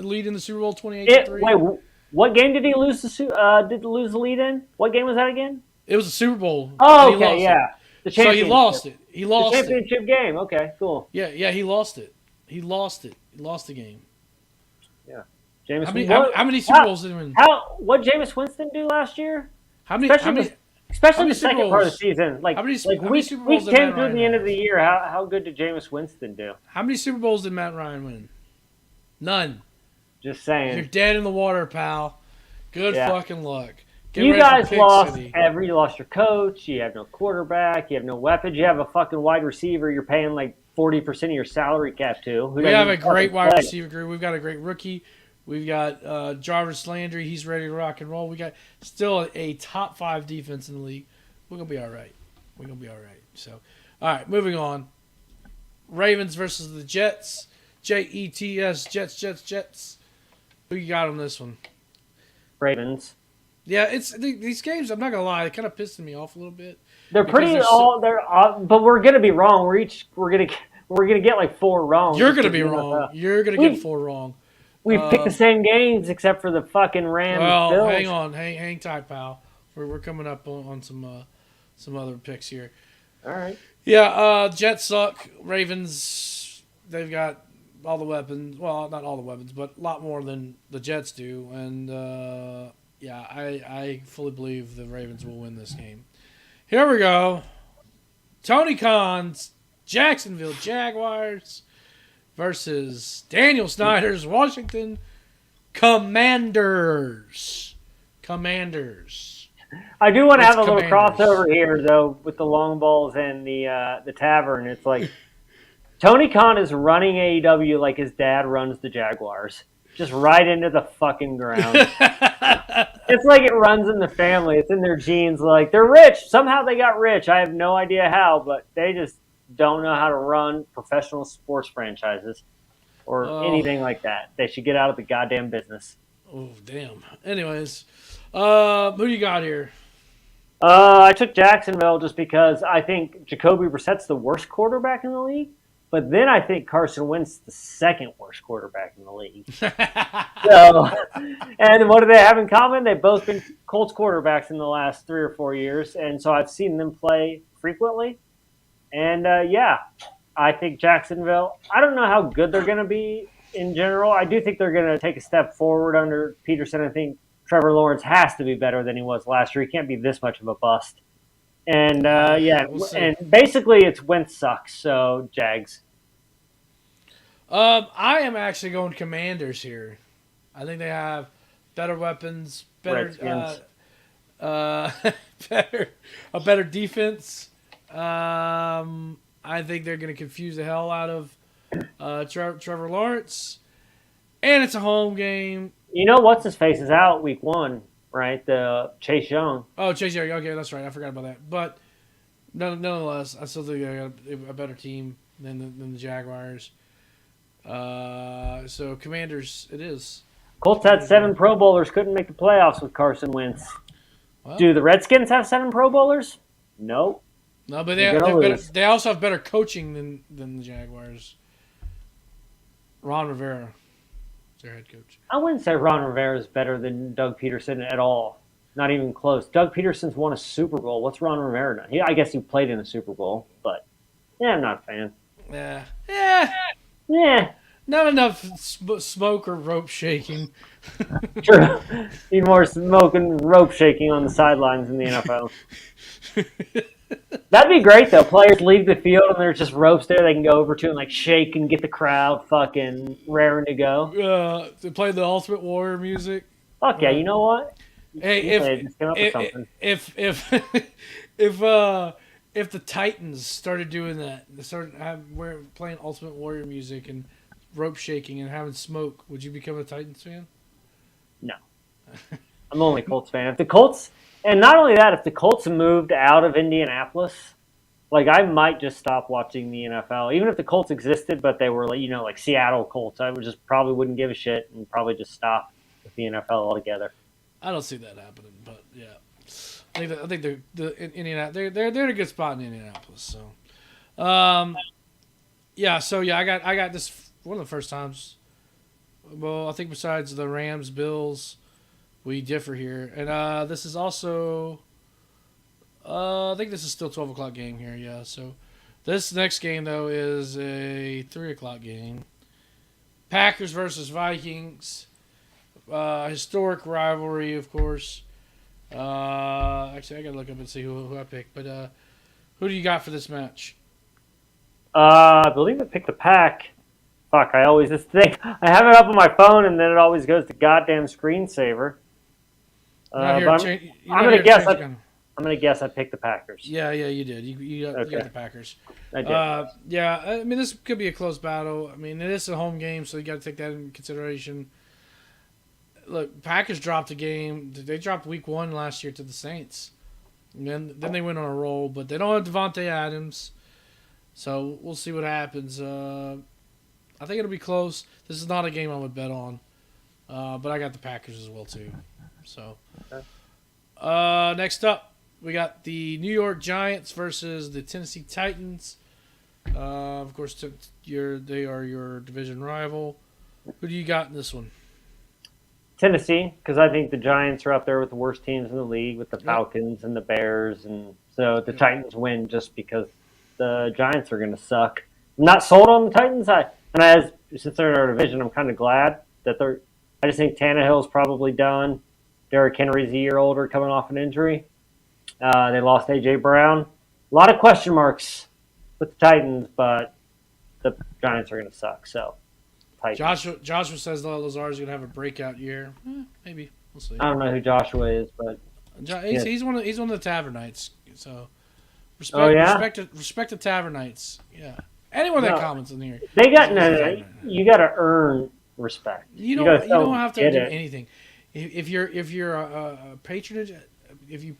lead in the Super Bowl 28-3? Wait, what game did he lose the lead in? What game was that again? It was a Super Bowl. Oh, okay, yeah. So he lost it. He lost the championship game. Okay, cool. Yeah, he lost it. He lost the game. Yeah. Jameis. How many Super Bowls did he win? What Jameis Winston do last year? Especially the second part of the season. Week 10 through the end of the year, how good did Jameis Winston do? How many Super Bowls did Matt Ryan win? None. Just saying. You're dead in the water, pal. Good fucking luck. You guys lost you lost your coach. You have no quarterback. You have no weapons. You have a fucking wide receiver. You're paying like 40% of your salary cap to. We have a great wide receiver group. We've got a great rookie. We've got Jarvis Landry. He's ready to rock and roll. We got still a top 5 defense in the league. We're gonna be all right. So, all right, moving on. Ravens versus the Jets. Jets. Jets. Who you got on this one? Ravens. Yeah, it's these games. I'm not gonna lie, they're kind of pissing me off a little bit. They're pretty but we're gonna be wrong. We're gonna get like 4 wrong. You're gonna be wrong. You're gonna get 4 wrong. We've picked the same games except for the fucking Rams. Well, Bills. hang on, hang tight, pal. We're coming up on some other picks here. All right. Yeah, Jets suck. Ravens, they've got all the weapons. Well, not all the weapons, but a lot more than the Jets do. And I fully believe the Ravens will win this game. Here we go. Tony Khan's Jacksonville Jaguars versus Daniel Snyder's Washington Commanders. I do want to have a little crossover here, though, with the long balls and the tavern. It's like Tony Khan is running AEW like his dad runs the Jaguars, just right into the fucking ground. It's like it runs in the family. It's in their genes. Like, they're rich. Somehow they got rich. I have no idea how, but they just don't know how to run professional sports franchises or anything like that. They should get out of the goddamn business. Oh, damn. Anyways, who do you got here? I took Jacksonville just because I think Jacoby Brissett's the worst quarterback in the league. But then I think Carson Wentz is the second worst quarterback in the league. So, and what do they have in common? They've both been Colts quarterbacks in the last 3 or 4 years. And so I've seen them play frequently. And, I think Jacksonville, I don't know how good they're going to be in general. I do think they're going to take a step forward under Peterson. I think Trevor Lawrence has to be better than he was last year. He can't be this much of a bust. And, and basically it's Wentz sucks, so Jags. I am actually going Commanders here. I think they have better weapons, better a better defense. I think they're going to confuse the hell out of Trevor Lawrence. And it's a home game. You know what's his face is out week 1, right? The Chase Young. Oh, Chase Young. Okay, that's right. I forgot about that. But nonetheless, I still think they got a better team than the Jaguars. So Commanders, it is. Colts had 7 Pro Bowlers, couldn't make the playoffs with Carson Wentz. Well, do the Redskins have 7 Pro Bowlers? No. No, but they also have better coaching than the Jaguars. Ron Rivera is their head coach. I wouldn't say Ron Rivera is better than Doug Peterson at all. Not even close. Doug Peterson's won a Super Bowl. What's Ron Rivera done? I guess he played in a Super Bowl, but I'm not a fan. Yeah. Not enough smoke or rope shaking. True. Need more smoke and rope shaking on the sidelines in the NFL. That'd be great, though. Players leave the field and there's just ropes there they can go over to and shake and get the crowd fucking raring to go. To play the Ultimate Warrior music. Fuck yeah! You know what? Hey, if the Titans started doing that, they started playing Ultimate Warrior music and rope shaking and having smoke, would you become a Titans fan? No. I'm only a Colts fan. If the Colts, and not only that, if the Colts moved out of Indianapolis, I might just stop watching the NFL. Even if the Colts existed, but they were like Seattle Colts, I would just probably wouldn't give a shit and probably just stop with the NFL altogether. I don't see that happening, but yeah. I think the Indianapolis they're in a good spot in Indianapolis. So, I got this one of the first times. Well, I think besides the Rams Bills, we differ here, and this is also. I think this is still 12 o'clock game here. Yeah, so this next game though is a 3 o'clock game. Packers versus Vikings, historic rivalry, of course. Actually, I gotta look up and see who I picked. But who do you got for this match? I believe I picked the Pack. If Fuck, I always just think I have it up on my phone and then it always goes to goddamn screensaver. I'm gonna guess. I'm gonna guess I picked the Packers. Yeah, you did. You got the Packers. I did. Yeah. I mean, this could be a close battle. I mean, it is a home game, so you got to take that into consideration. Look, Packers dropped a game. They dropped Week 1 last year to the Saints, and then they went on a roll. But they don't have Devontae Adams, so we'll see what happens. I think it'll be close. This is not a game I would bet on, but I got the Packers as well too. So, next up, we got the New York Giants versus the Tennessee Titans. Of course, they are your division rival. Who do you got in this one? Tennessee, because I think the Giants are up there with the worst teams in the league, with the Falcons and the Bears, and so the Titans win just because the Giants are going to suck. I'm not sold on the Titans. Since they're in our division, I'm kind of glad that they're. I just think Tannehill's probably done. Derrick Henry's a year older, coming off an injury. They lost A.J. Brown. A lot of question marks with the Titans, but the Giants are going to suck. So, Titans. Joshua says Lazard's going to have a breakout year. Maybe we'll see. I don't know who Joshua is, but he's one of the Tavernites. So, respect the Tavernites. Yeah. Anyone that comments in here, you got to earn respect. You don't have to do anything. If you're a patronage, if you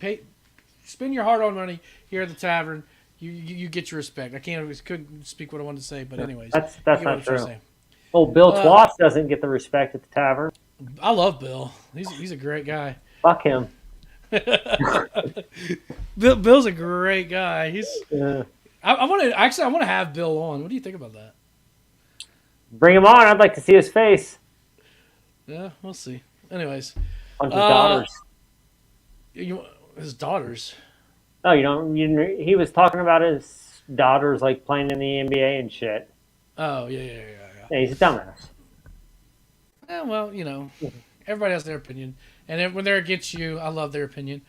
spend your hard-earned money here at the tavern, you get your respect. Couldn't speak what I wanted to say, but anyways, that's not true. Oh, Bill Twass doesn't get the respect at the tavern. I love Bill. He's a great guy. Fuck him. Bill's a great guy. I want to have Bill on. What do you think about that? Bring him on. I'd like to see his face. Yeah, we'll see. Anyways, on his daughters. His daughters. Oh, he was talking about his daughters like playing in the NBA and shit. Oh yeah. Yeah, he's a dumbass. Yeah, well, everybody has their opinion, and when they're against you, I love their opinion.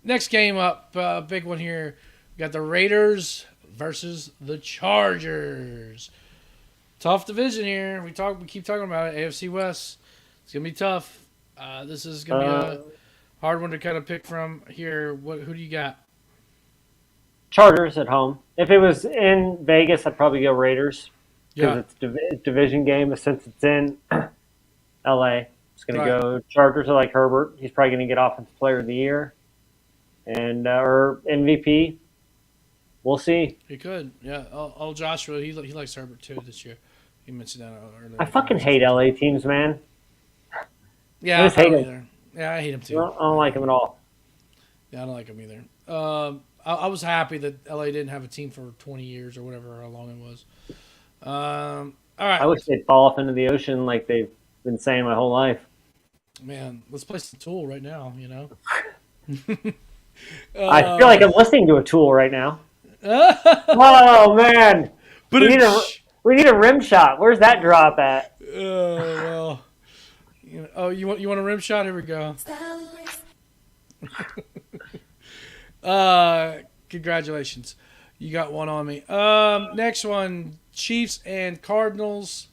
Next game up, big one here. We got the Raiders versus the Chargers. Tough division here. We keep talking about it. AFC West. It's gonna be tough. This is gonna be a hard one to kind of pick from here. Who do you got? Chargers at home. If it was in Vegas, I'd probably go Raiders. Yeah, it's a division game. But since it's in LA, it's gonna go Chargers. I like Herbert. He's probably gonna get Offensive Player of the Year and or MVP. We'll see. He could. Yeah. Oh, Joshua. He likes Herbert too this year. He mentioned that earlier. I fucking hate LA teams, man. Yeah, I hate him. Yeah, I hate him too. I don't like him at all. Yeah, I don't like him either. I was happy that LA didn't have a team for 20 years or whatever, how long it was. All right. I wish they'd fall off into the ocean like they've been saying my whole life. Man, let's play some Tool right now, I feel like I'm listening to a Tool right now. Oh, man. We need a rim shot. Where's that drop at? Well. You want a rim shot? Here we go. Congratulations. You got one on me. Next one, Chiefs and Cardinals.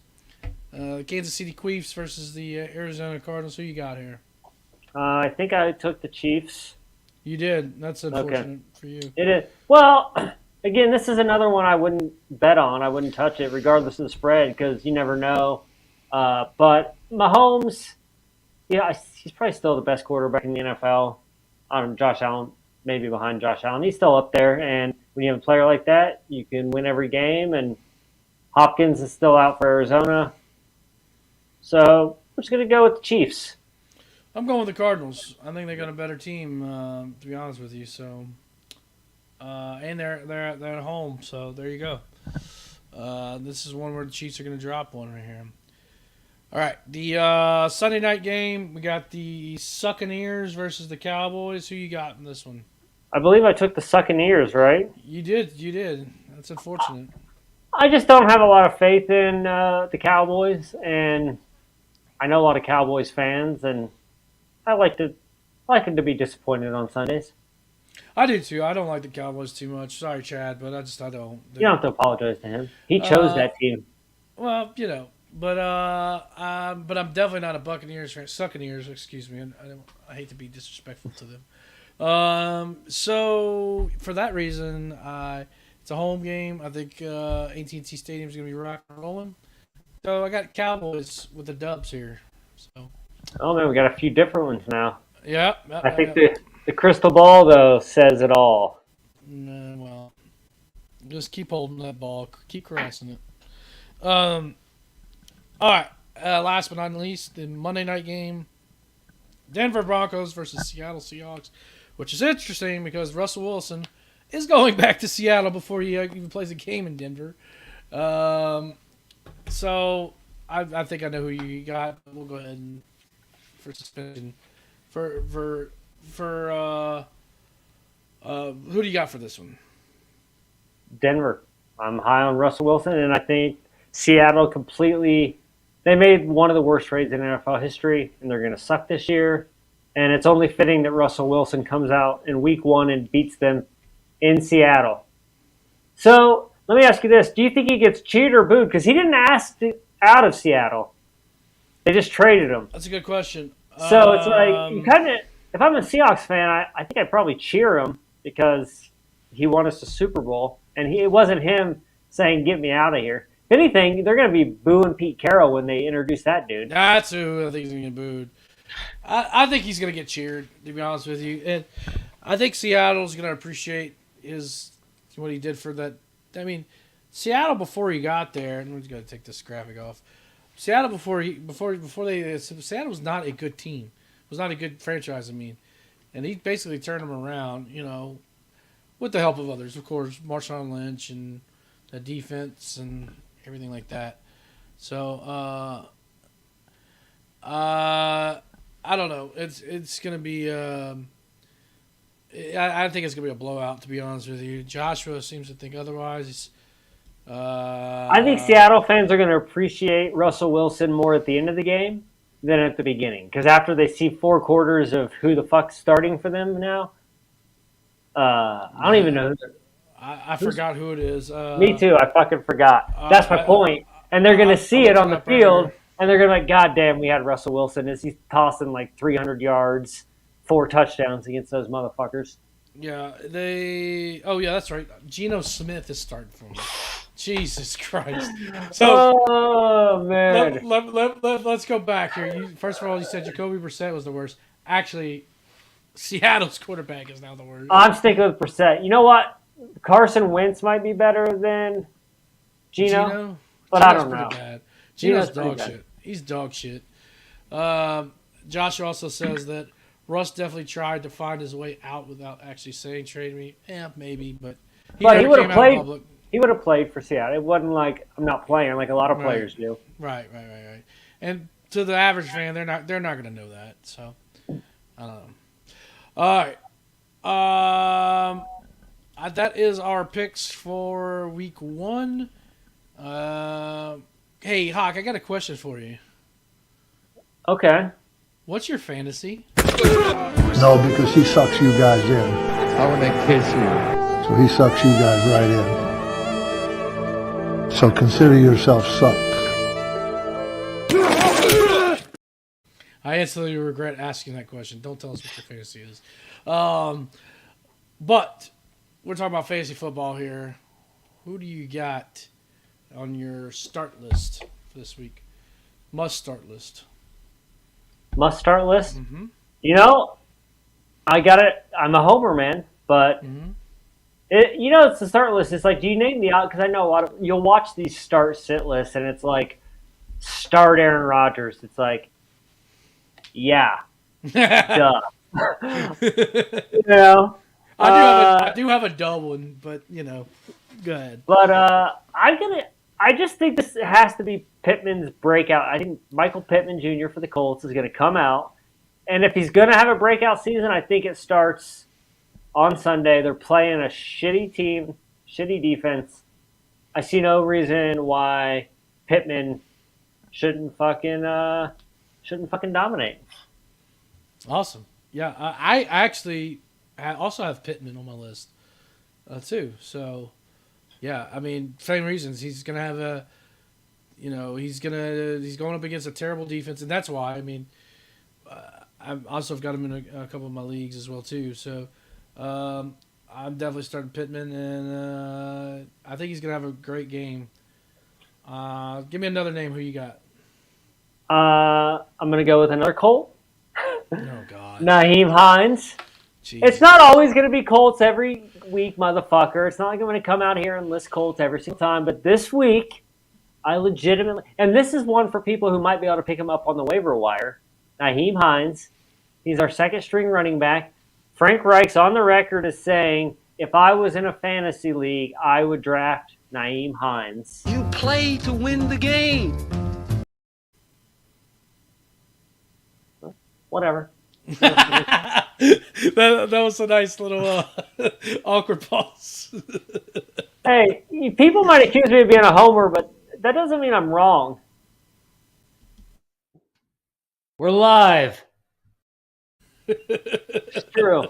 Kansas City Chiefs versus the Arizona Cardinals. Who you got here? I think I took the Chiefs. You did. That's unfortunate for you. It is. Well, again, this is another one I wouldn't bet on. I wouldn't touch it regardless of the spread because you never know. But Mahomes, he's probably still the best quarterback in the NFL. Josh Allen, maybe behind Josh Allen. He's still up there. And when you have a player like that, you can win every game. And Hopkins is still out for Arizona. So I'm just going to go with the Chiefs. I'm going with the Cardinals. I think they got a better team, to be honest with you. So, and they're at home. So there you go. This is one where the Chiefs are going to drop one right here. All right, the Sunday night game. We got the Buccaneers versus the Cowboys. Who you got in this one? I believe I took the Buccaneers, right? You did. That's unfortunate. I just don't have a lot of faith in the Cowboys, and I know a lot of Cowboys fans, and I like them to be disappointed on Sundays. I do too. I don't like the Cowboys too much. Sorry, Chad, but I don't. You don't have to apologize to him. He chose that team. Well, but I'm definitely not a Buccaneers fan. Succaneers, excuse me. I hate to be disrespectful to them. So for that reason, it's a home game. I think AT&T Stadium is going to be rock and rolling. So I got Cowboys with the dubs here. So. Oh man, we got a few different ones now. Yeah. I think the crystal ball though says it all. Well, just keep holding that ball. Keep caressing it. All right. Last but not least, the Monday night game, Denver Broncos versus Seattle Seahawks, which is interesting because Russell Wilson is going back to Seattle before he even plays a game in Denver. So I think I know who you got. We'll go ahead and for suspension for who do you got for this one? Denver. I'm high on Russell Wilson, and I think Seattle completely. They made one of the worst trades in NFL history, and they're going to suck this year. And it's only fitting that Russell Wilson comes out in Week 1 and beats them in Seattle. So let me ask you this: do you think he gets cheated or booed? Because he didn't ask out of Seattle; they just traded him. That's a good question. So it's like you kind of. If I'm a Seahawks fan, I think I'd probably cheer him because he won us the Super Bowl, and it wasn't him saying "Get me out of here." If anything, they're going to be booing Pete Carroll when they introduce that dude. That's who I think is going to get booed. I think he's going to get cheered, to be honest with you. And I think Seattle's going to appreciate what he did for that. I mean, Seattle before he got there, and we're going to take this graphic off. Seattle Seattle was not a good team. It was not a good franchise, and he basically turned them around, with the help of others, of course, Marshawn Lynch and the defense and everything like that. So, I don't know. It's going to be. I think it's going to be a blowout. To be honest with you, Joshua seems to think otherwise. I think Seattle fans are going to appreciate Russell Wilson more at the end of the game than at the beginning, because after they see 4 quarters of who the fuck's starting for them now, I don't even know. I forgot who it is. Me too. I fucking forgot. That's my point. And they're going to see it on the field, and they're going to be like, God damn, we had Russell Wilson. Is he tossing like 300 yards, 4 touchdowns against those motherfuckers? Yeah, Oh, yeah, that's right. Geno Smith is starting for me. Jesus Christ. So, oh, man. Let's go back here. First of all, you said Jacoby Brissett was the worst. Actually, Seattle's quarterback is now the worst. I'm sticking with Brissett. You know what? Carson Wentz might be better than Geno, but I don't know. Bad. Geno's dog shit. He's dog shit. Josh also says that Russ definitely tried to find his way out without actually saying trade me. Yeah, maybe, but he would have played. He would have played for Seattle. It wasn't like I'm not playing like a lot of players do. Right. And to the average fan, they're not going to know that. So I don't know. All right. That is our picks for Week 1. Hey, Hawk, I got a question for you. Okay. What's your fantasy? No, because he sucks you guys in. I want to kiss you. So he sucks you guys right in. So consider yourself sucked. I instantly regret asking that question. Don't tell us what your fantasy is. But we're talking about fantasy football here. Who do you got on your start list for this week? Must start list. Must start list? Mm-hmm. I got it. I'm a homer, man, but it's the start list. It's like, do you name the out? Because I know you'll watch these start sit lists, and it's like start Aaron Rodgers. It's like, yeah, duh. I do have a dull one, but go ahead. But I just think this has to be Pittman's breakout. I think Michael Pittman Jr. for the Colts is going to come out. And if he's going to have a breakout season, I think it starts on Sunday. They're playing a shitty team, shitty defense. I see no reason why Pittman shouldn't fucking dominate. Awesome. Yeah, I actually also have Pittman on my list too. So, yeah, I mean, same reasons. He's going to have he's going up against a terrible defense, and that's why. I mean, I've also got him in a couple of my leagues as well too. So I'm definitely starting Pittman, and I think he's gonna have a great game. Give me another name. Who you got? I'm gonna go with another Colt. Oh God, Nyheim Hines. Jeez. It's not always going to be Colts every week, motherfucker. It's not like I'm going to come out here and list Colts every single time. But this week, I legitimately – and this is one for people who might be able to pick him up on the waiver wire. Nyheim Hines. He's our second-string running back. Frank Reich's on the record as saying, if I was in a fantasy league, I would draft Nyheim Hines. You play to win the game. Whatever. that was a nice little awkward pause. Hey, people might accuse me of being a homer, but that doesn't mean I'm wrong. We're live. It's true.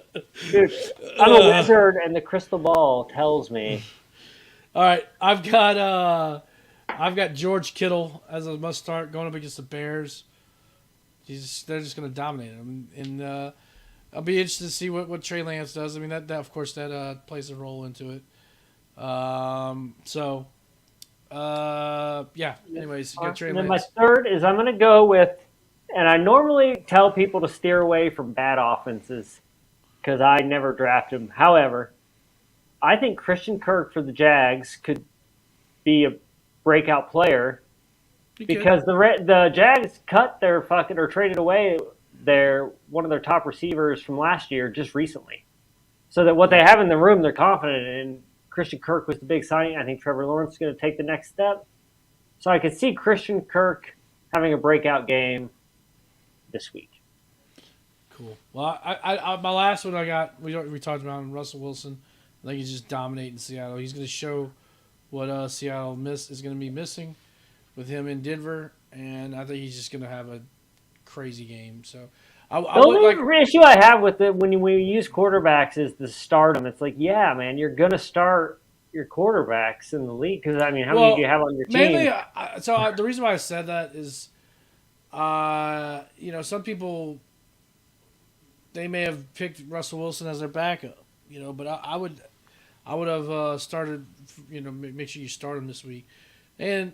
Dude, I'm a wizard, and the crystal ball tells me. All right, I've got George Kittle as a must start going up against the Bears. They're just going to dominate him, and I'll be interested to see what Trey Lance does. I mean, that of course plays a role into it. Yeah. Anyways, you got Trey And then Lance. my third is I'm going to go with, and I normally tell people to steer away from bad offenses because I never draft them. However, I think Christian Kirk for the Jags could be a breakout player. Because the Jags cut their or traded away one of their top receivers from last year just recently. So that what they have in the room, they're confident in. Christian Kirk was the big signing. I think Trevor Lawrence is going to take the next step. So I could see Christian Kirk having a breakout game this week. Cool. Well, I my last one we talked about Russell Wilson. I think he's just dominating Seattle. He's going to show what Seattle is going to be missing with him in Denver, and I think he's just going to have a crazy game. So, the only issue I have with it when we use quarterbacks is the stardom. It's like, yeah, man, you're going to start your quarterbacks in the league because how many do you have on your team? Mainly, the reason why I said that is, some people they may have picked Russell Wilson as their backup, but I would have started, make sure you start him this week, and.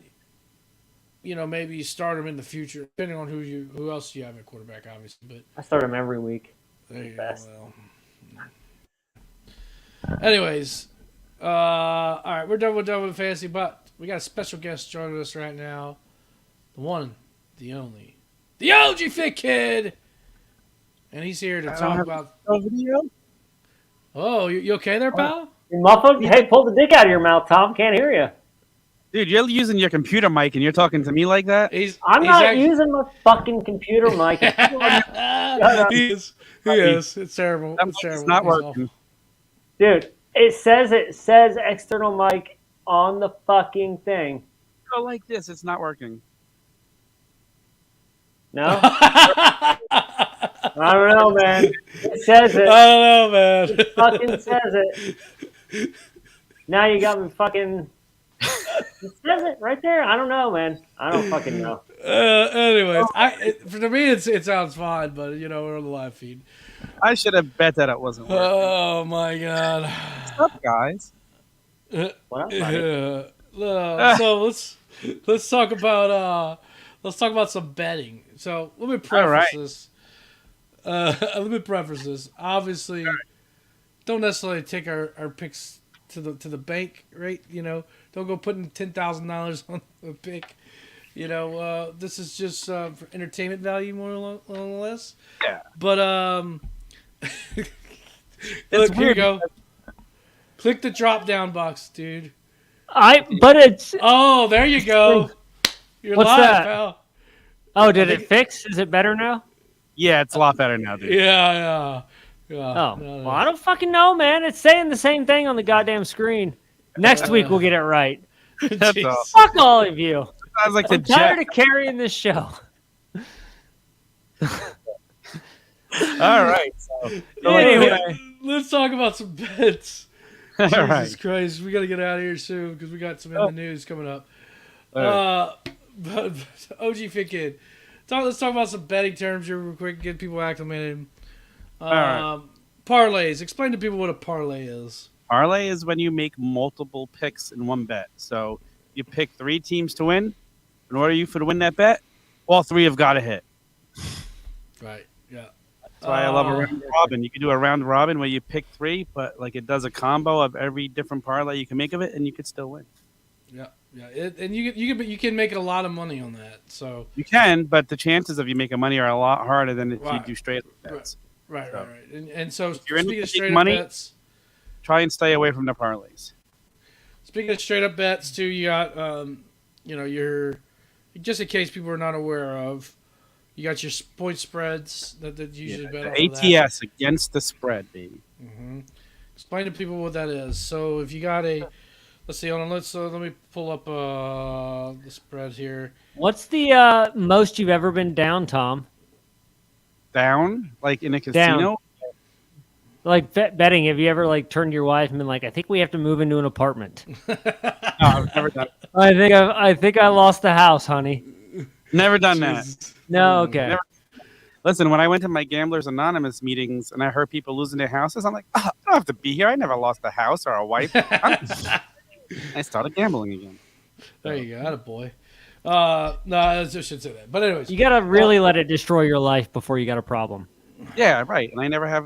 Maybe you start him in the future, depending on who else you have at quarterback, obviously. But I start him every week. There you go. Well. Anyways, all right, we're done with fantasy, but we got a special guest joining us right now. The one, the only, the OG Fit Kid. And he's here to talk about... video. Oh, you okay there, pal? You muffled? Hey, pull the dick out of your mouth, Tom. Can't hear you. Dude, you're using your computer mic and you're talking to me like that? I'm not using my fucking computer mic. He is. It's terrible. It's not working. Dude, it says external mic on the fucking thing. Go like this. It's not working. No? I don't know, man. It says it. I don't know, man. It fucking says it. Now you got me fucking... It says it right there. I don't know, man. I don't fucking know. Anyways, to me, it sounds fine, but we're on the live feed. I should have bet that it wasn't working. Oh my god! What's up, guys? What up, buddy? So let's talk about some betting. So let me preface this. Let me preface this. Obviously, don't necessarily take our picks to the bank, right? Don't go putting $10,000 on a pick. This is just for entertainment value, more or less. Yeah. But look, here you go. Click the drop down box, dude. Oh, there you go. You're What's live, that? pal. Oh, did it fix? Is it better now? Yeah, it's a lot better now, dude. Yeah. Oh, well, I don't fucking know, man. It's saying the same thing on the goddamn screen. Next week we'll get it right. That's all. Fuck all of you. Sounds like I'm tired of carrying this show. All right. So anyway, let's talk about some bets. All Jesus right. Christ, we got to get out of here soon because we got some in the news coming up. OG Fit Kid. Let's talk about some betting terms here real quick. Get people acclimated. right. Parlays. Explain to people what a parlay is. Parlay is when you make multiple picks in one bet. So you pick 3 teams to win. In order for to win that bet, all 3 have got to hit. Right. Yeah. That's why I love a round robin. You can do a round robin where you pick 3, but like it does a combo of every different parlay you can make of it, and you could still win. Yeah. And you can make a lot of money on that. So you can, but the chances of you making money are a lot harder than if you do straight bets. Right. And so if you're speaking in of straight money, up bets, try and stay away from the parlays. Speaking of straight up bets too, you got your just in case people are not aware of, you got your point spreads that usually bet on ATS against the spread, baby. Mm-hmm. Explain to people what that is. So if you got let's see, hold on, let me pull up the spread here. What's the most you've ever been down, Tom? Down? Like in a casino? Down. Like betting, have you ever like turned to your wife and been like, I think we have to move into an apartment? No, I've never done it. I think I lost the house, honey. Never done that. No, okay. Never. Listen, when I went to my Gamblers Anonymous meetings and I heard people losing their houses, I'm like, I don't have to be here. I never lost a house or a wife. I started gambling again. There you go, attaboy. No, I should say that. But anyways, you gotta really let it destroy your life before you got a problem. Yeah, right. And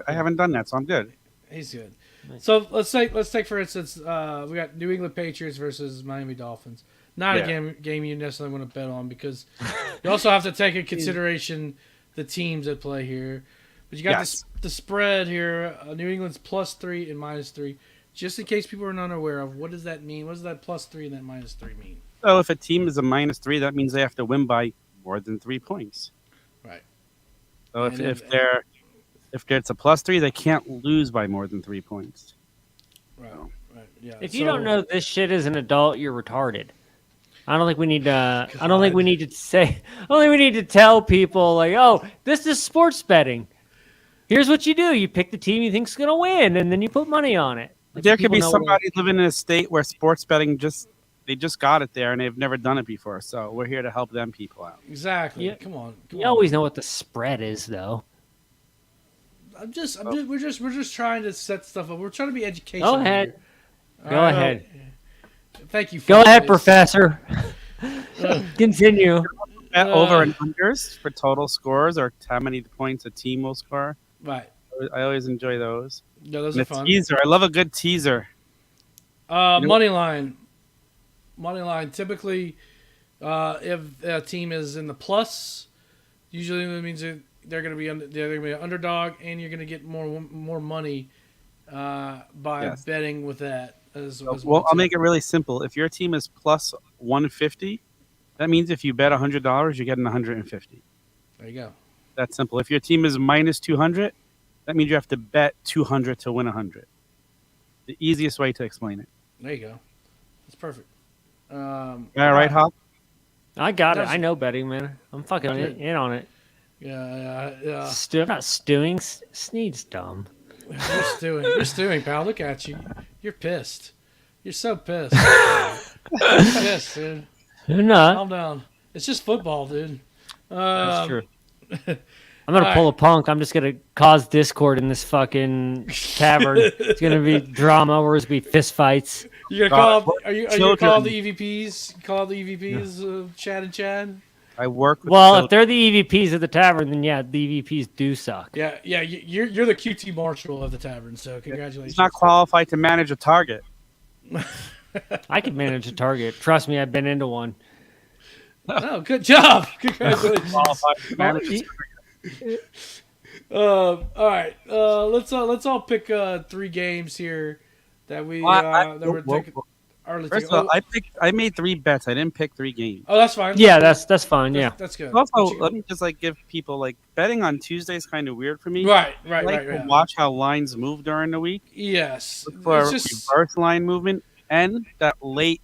I haven't done that, so I'm good. He's good. So let's take for instance, we got New England Patriots versus Miami Dolphins. Not a game you necessarily want to bet on because you also have to take into consideration the teams that play here. But you got the spread here. New England's +3 and -3. Just in case people are not aware of, what does that mean? What does that +3 and that -3 mean? So if a team is a -3, that means they have to win by more than 3 points. Right. So if it's a +3, they can't lose by more than 3 points. Right. Right. Yeah. If you don't know this shit as an adult, you're retarded. I don't think we need to. I don't think we need to say. I don't think we need to tell people like, "Oh, this is sports betting. Here's what you do: you pick the team you think's gonna win, and then you put money on it." Like, there could be somebody living in a state where sports betting they just got it there and they've never done it before. So we're here to help them people out. Exactly. Yeah. Come on. You always know what the spread is, though. We're just trying to set stuff up. We're trying to be educational. Go ahead. Here. Go ahead. Thank you. Go ahead, Professor. Continue. Over and unders for total scores or how many points a team will score. Right. I always enjoy those. Yeah, those are fun. Teaser. I love a good teaser. Money line. Typically, if a team is in the plus, usually that means they're going to be an underdog, and you're going to get more money by betting with that. Well, I'll make it really simple. If your team is plus 150, that means if you bet $100, you're getting 150. There you go. That's simple. If your team is minus 200, that means you have to bet 200 to win 100. The easiest way to explain it. There you go. That's perfect. All right, Hop? I got it. I know betting, man. I'm fucking in on it. Yeah. I'm not stewing. Sneed's dumb. You're stewing, pal. Look at you. You're pissed. You're so pissed. You're pissed, dude. You're not. Calm down. It's just football, dude. That's true. I'm going to pull a punk. I'm just going to cause discord in this fucking tavern. It's going to be drama. We're going to be fist fights. You're going to call, are you going to call the EVPs? Call the EVPs Chad and Chad? I work with if they're the EVPs of the tavern, then yeah, the EVPs do suck. Yeah. You're the QT Marshall of the tavern, so congratulations. He's not qualified to manage a target. I can manage a target. Trust me, I've been into one. Oh, good job! Congratulations. All right. Let's all pick 3 games here that we're taking. First of all, I made 3 bets. I didn't pick 3 games. Oh, that's fine. Yeah, that's fine. Yeah, that's good. Also, let me just give people betting on Tuesday is kind of weird for me. Right. To watch how lines move during the week. Yes. Look for reverse line movement and that late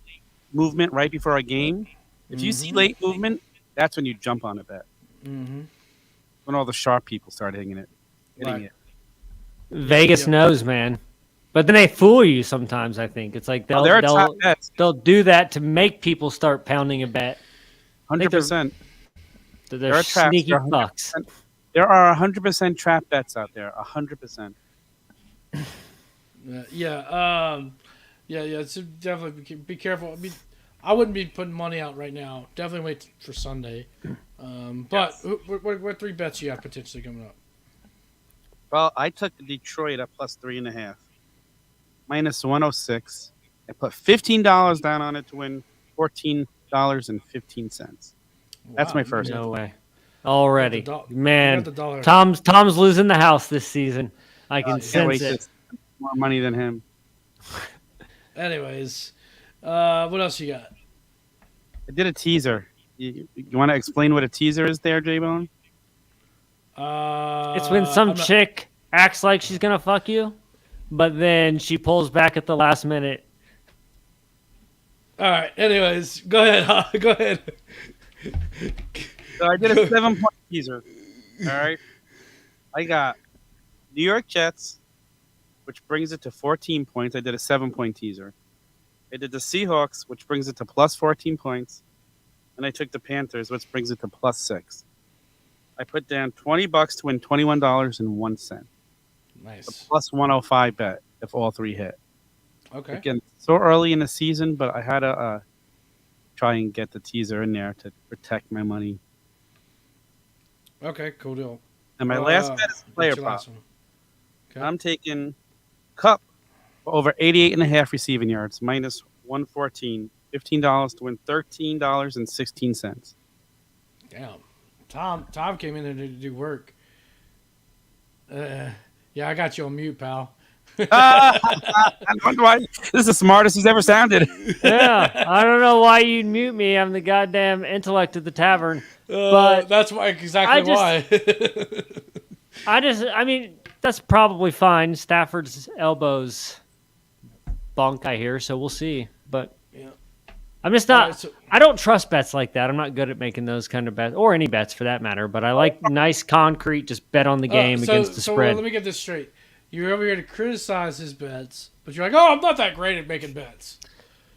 movement right before a game. If you see late movement, that's when you jump on a bet. Mm-hmm. When all the sharp people start hitting it. Vegas knows, man. But then they fool you sometimes, I think. It's like they'll do that to make people start pounding a bet. 100%. They're sneaky fucks. There are 100% trap bets out there. 100%. So definitely be careful. I wouldn't be putting money out right now. Definitely wait for Sunday. But what 3 bets you have potentially coming up? Well, I took Detroit at plus 3.5, minus 106. I put $15 down on it to win $14.15. That's my first. No way. Already, man. $1. Tom's losing the house this season. I can sense it. More money than him. Anyways, what else you got? I did a teaser. You want to explain what a teaser is there, JBONE? It's when some chick acts like she's gonna fuck you, but then she pulls back at the last minute. All right. Anyways, go ahead. Go ahead. So I did a 7-point teaser. All right. I got New York Jets, which brings it to 14 points. I did a 7-point teaser. I did the Seahawks, which brings it to plus 14 points. And I took the Panthers, which brings it to plus 6. I put down $20 to win $21.01. Nice. A plus 105 bet if all 3 hit. Okay. Again, so early in the season, but I had to try and get the teaser in there to protect my money. Okay, cool deal. And my last bet is player prop. Okay. I'm taking Cup for over 88.5 receiving yards, minus 114. $15 to win $13.16. Damn. Tom came in there to do work. Yeah, I got you on mute, pal. This is the smartest he's ever sounded. Yeah, I don't know why you'd mute me. I'm the goddamn intellect of the tavern. But that's why why. I mean, that's probably fine. Stafford's elbows bunk, I hear, so we'll see. But yeah. I'm just not. I don't trust bets like that. I'm not good at making those kind of bets, or any bets for that matter. But I like nice, concrete, just bet on the game against the spread. Let me get this straight. You're over here to criticize his bets, but you're like, "Oh, I'm not that great at making bets."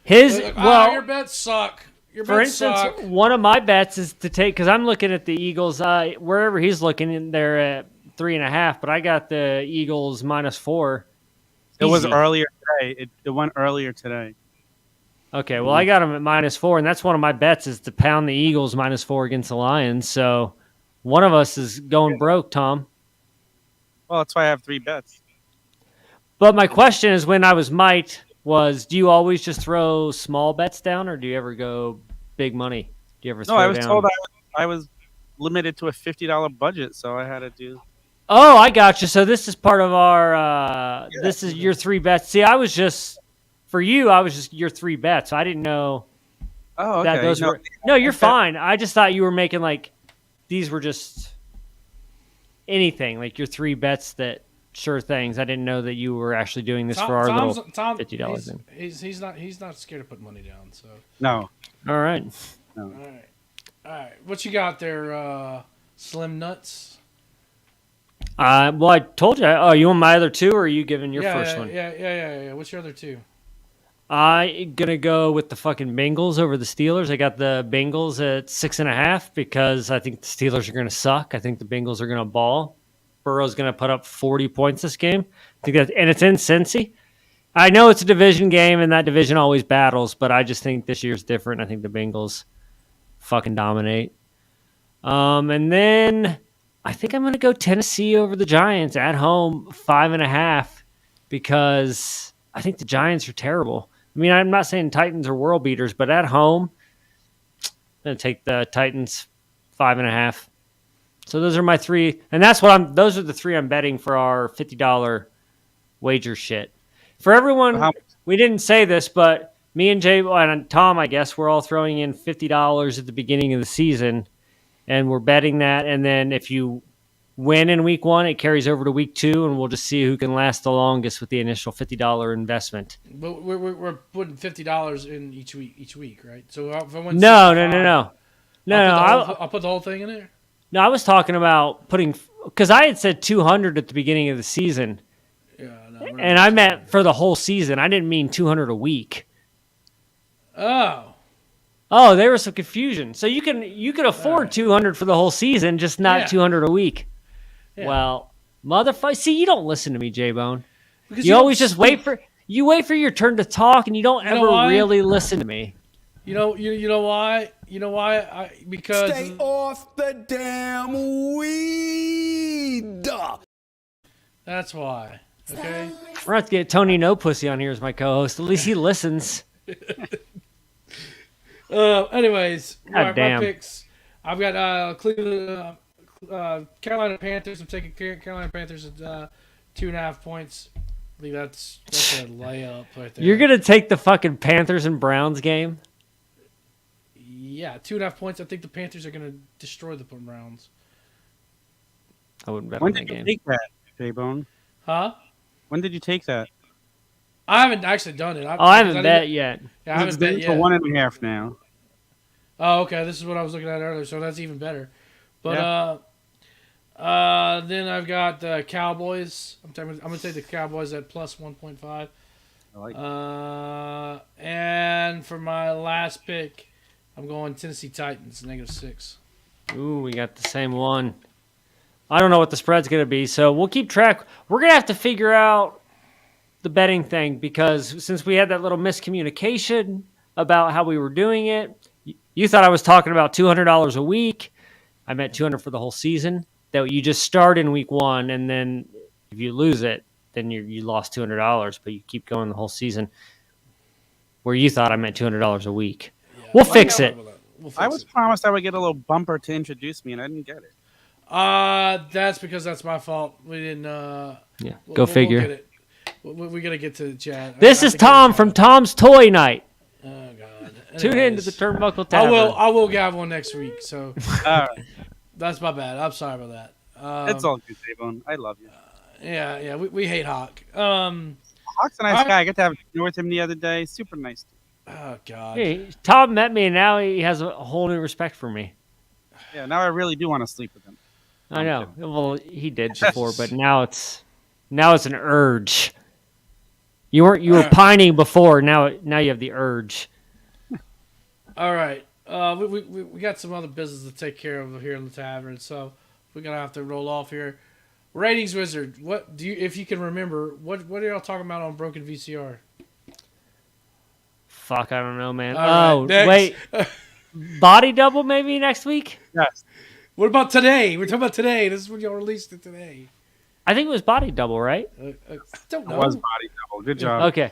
Your bets suck. For instance, one of my bets is to take, because I'm looking at the Eagles. Wherever he's looking, they're at 3.5, but I got the Eagles -4. It was earlier today. It went earlier today. Okay, well, I got them at -4, and that's one of my bets is to pound the Eagles -4 against the Lions. So one of us is going broke, Tom. Well, that's why I have 3 bets. But my question is, when I was do you always just throw small bets down, or do you ever go big money? Do you ever throw down? No, I was told I was limited to a $50 budget, so I had to do. Oh, I got you. So this is part of our. This is your 3 bets. See, I was just your 3 bets. I didn't know. Oh, okay. That those were. No, you're fine. I just thought you were making these were just anything, like your 3 bets that. Sure things. I didn't know that you were actually doing this for our little $50 thing. He's not scared to put money down. So no. All right. No. All right. What you got there, Slim Nuts? Well, I told you. Oh, you want my other 2, or are you giving your first one? Yeah. What's your other 2? I'm gonna go with the fucking Bengals over the Steelers. I got the Bengals at 6.5 because I think the Steelers are gonna suck. I think the Bengals are gonna ball. Burrow's going to put up 40 points this game. And it's in Cincy. I know it's a division game, and that division always battles, but I just think this year's different. I think the Bengals fucking dominate. And then I think I'm going to go Tennessee over the Giants at home, 5.5, because I think the Giants are terrible. I mean, I'm not saying Titans are world beaters, but at home, I'm going to take the Titans 5.5. So those are my 3, and those are the 3 I'm betting for our $50 wager shit. For everyone, we didn't say this, but me and Jay and Tom, I guess, we're all throwing in $50 at the beginning of the season, and we're betting that. And then if you win in week 1, it carries over to week 2, and we'll just see who can last the longest with the initial $50 investment. But we're putting $50 in each week, right? So if I win No. I'll put the whole thing in there. No, I was talking about because I had said 200 at the beginning of the season. Yeah, and I meant for the whole season. I didn't mean 200 a week. Oh. Oh, there was some confusion. So you can afford 200 for the whole season, just not 200 a week. Yeah. Well, motherfucker. See, you don't listen to me, J-Bone. You always just wait for your turn to talk, and you don't ever really listen to me. You know why? You know why? Because stay off the damn weed. That's why. Okay. We're going to get Tony No Pussy on here as my co-host. At least he listens. Anyways, my picks. I've got Cleveland, Carolina Panthers. I'm taking Carolina Panthers at 2.5 points. I believe that's a layup right there. You're gonna take the fucking Panthers and Browns game? Yeah, 2.5 points. I think the Panthers are gonna destroy the Browns. I wouldn't bet on that game. When did you take that, J-Bone? Huh? When did you take that? I haven't actually done it. I haven't bet yet. Yeah, I haven't bet yet. For 1.5 now. Oh, okay. This is what I was looking at earlier, so that's even better. But then I've got the Cowboys. I'm gonna take the Cowboys at plus 1.5. I like and for my last pick, I'm going Tennessee Titans -6. Ooh, we got the same one. I don't know what the spread's gonna be, so we'll keep track. We're gonna have to figure out the betting thing because since we had that little miscommunication about how we were doing it, you thought I was talking about $200 a week. I meant 200 for the whole season. That you just start in week 1, and then if you lose it, then you lost $200, but you keep going the whole season. Where you thought I meant $200 a week. Yeah, we'll fix it. I was promised I would get a little bumper to introduce me, and I didn't get it. That's because that's my fault. We didn't. Go figure. We'll get it. We gotta get to the chat. This is Tom from Tom's Toy Night. Oh God! Tune in to the Turnbuckle Tavern. I will have one next week. So. All right. That's my bad. I'm sorry about that. It's all good, J-Bone. I love you. Yeah. We hate Hoch. Hoch's a nice guy. I got to have dinner with him the other day. Super nice. Oh God. Hey, Tom met me, and now he has a whole new respect for me. Yeah. Now I really do want to sleep with him. I know. Well, he did before, but now it's an urge. You were pining before. Now you have the urge. All right. We got some other business to take care of here in the tavern, so we're gonna have to roll off here. Ratings Wizard, what do you, if you can remember, what are y'all talking about on Broken VCR? Fuck, I don't know, man. All right, wait, body double maybe next week? Yes. What about today? We're talking about today. This is when y'all released it today. I think it was body double, right? I don't know. It was body double. Good job. Okay.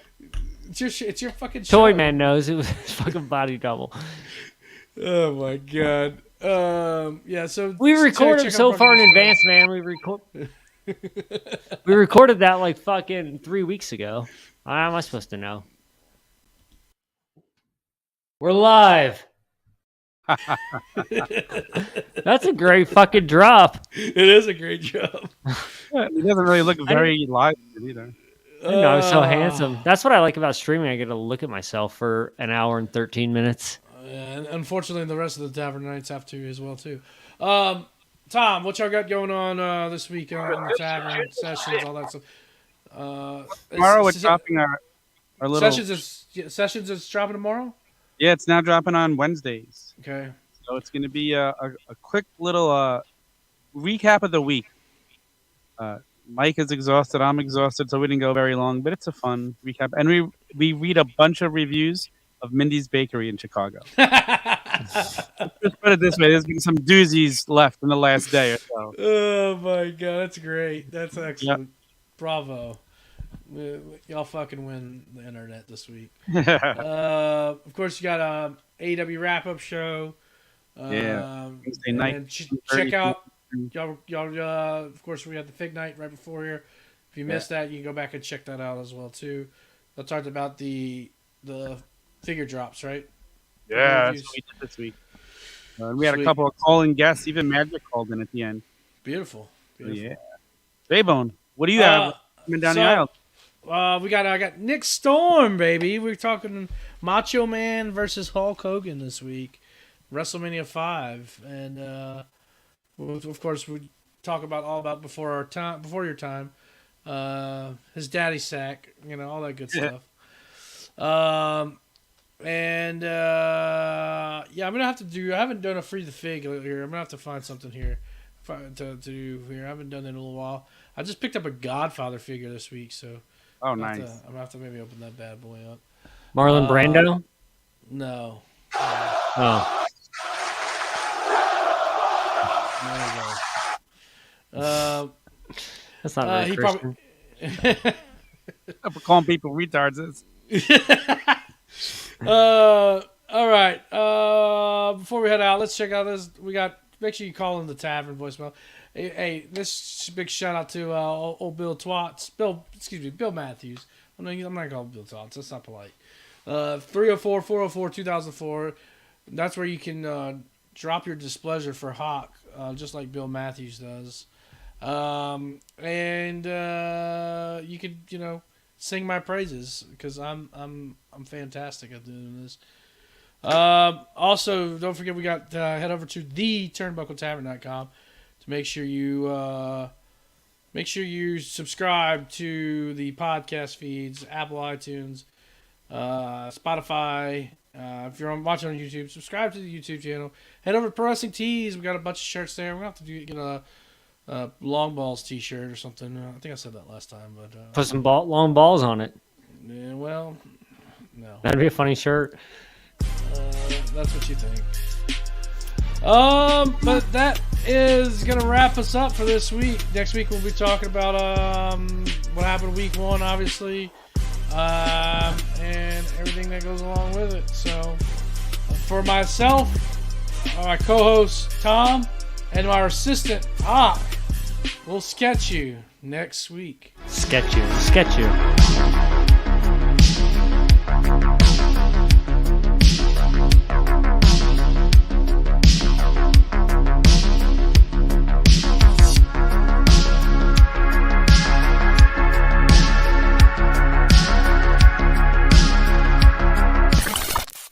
It's your fucking show. Toy Man knows it was fucking body double. Oh my God. Yeah, so we recorded so far in advance, man. We recorded that like fucking 3 weeks ago. How am I supposed to know? We're live. That's a great fucking drop. It is a great drop. He doesn't really look very live either. I know, I'm so handsome. That's what I like about streaming. I get to look at myself for an hour and 13 minutes. And unfortunately, the rest of the tavern nights have to as well too. Tom, what y'all got going on this week on the tavern sessions, all that stuff? Tomorrow we're dropping our little sessions is dropping tomorrow. Yeah, it's now dropping on Wednesdays. Okay. So it's going to be a quick little recap of the week. Mike is exhausted. I'm exhausted, so we didn't go very long, but it's a fun recap. And we read a bunch of reviews of Mindy's Bakery in Chicago. Just put it this way, there's been some doozies left in the last day or so. Oh, my God. That's great. That's excellent. Yep. Bravo. Y'all fucking win the internet this week. Of course, you got AEW wrap-up show. Wednesday night. Check out y'all. Of course, we had the Fig Night right before here. If you missed that, you can go back and check that out as well too. I talked about the figure drops, right? Yeah, that's what we did this week. We had a couple of calling guests. Even Magic called in at the end. Beautiful. Yeah. JBONE, what do you have coming down the aisle? I got Nick Storm, baby. We're talking Macho Man versus Hulk Hogan this week, WrestleMania 5, and of course we talk about before your time, his daddy sack, all that good stuff. And yeah, I'm gonna have to do. I haven't done a free the fig here. I'm gonna have to find something here to do here. I haven't done it in a little while. I just picked up a Godfather figure this week, so nice. I'm gonna have to maybe open that bad boy up. Marlon Brando? No. Oh. That's not very Christian. I'm calling people retards. All right. Before we head out, let's check out this. Make sure you call in the tavern voicemail. Hey, this big shout out to old Bill Twats. Bill Matthews. I'm not going to call him Bill Twats. That's not polite. 304-404-2004. That's where you can drop your displeasure for Hoch, just like Bill Matthews does. And you could, sing my praises because I'm fantastic at doing this. Also, don't forget we got head over to theturnbuckletavern.com to make sure you subscribe to the podcast feeds, Apple iTunes, Spotify. If you're watching on YouTube, subscribe to the YouTube channel. Head over to Pro Wrestling Tees. We got a bunch of shirts there. We're gonna have to get a long balls T-shirt or something. I think I said that last time, but put some long balls on it. Yeah, well, no. That'd be a funny shirt. That's what you think. But that is gonna wrap us up for this week. Next week we'll be talking about what happened week 1, obviously, and everything that goes along with it. So, for myself, my co-host Tom, and our assistant Hoch, we'll sketch you next week. Sketch you.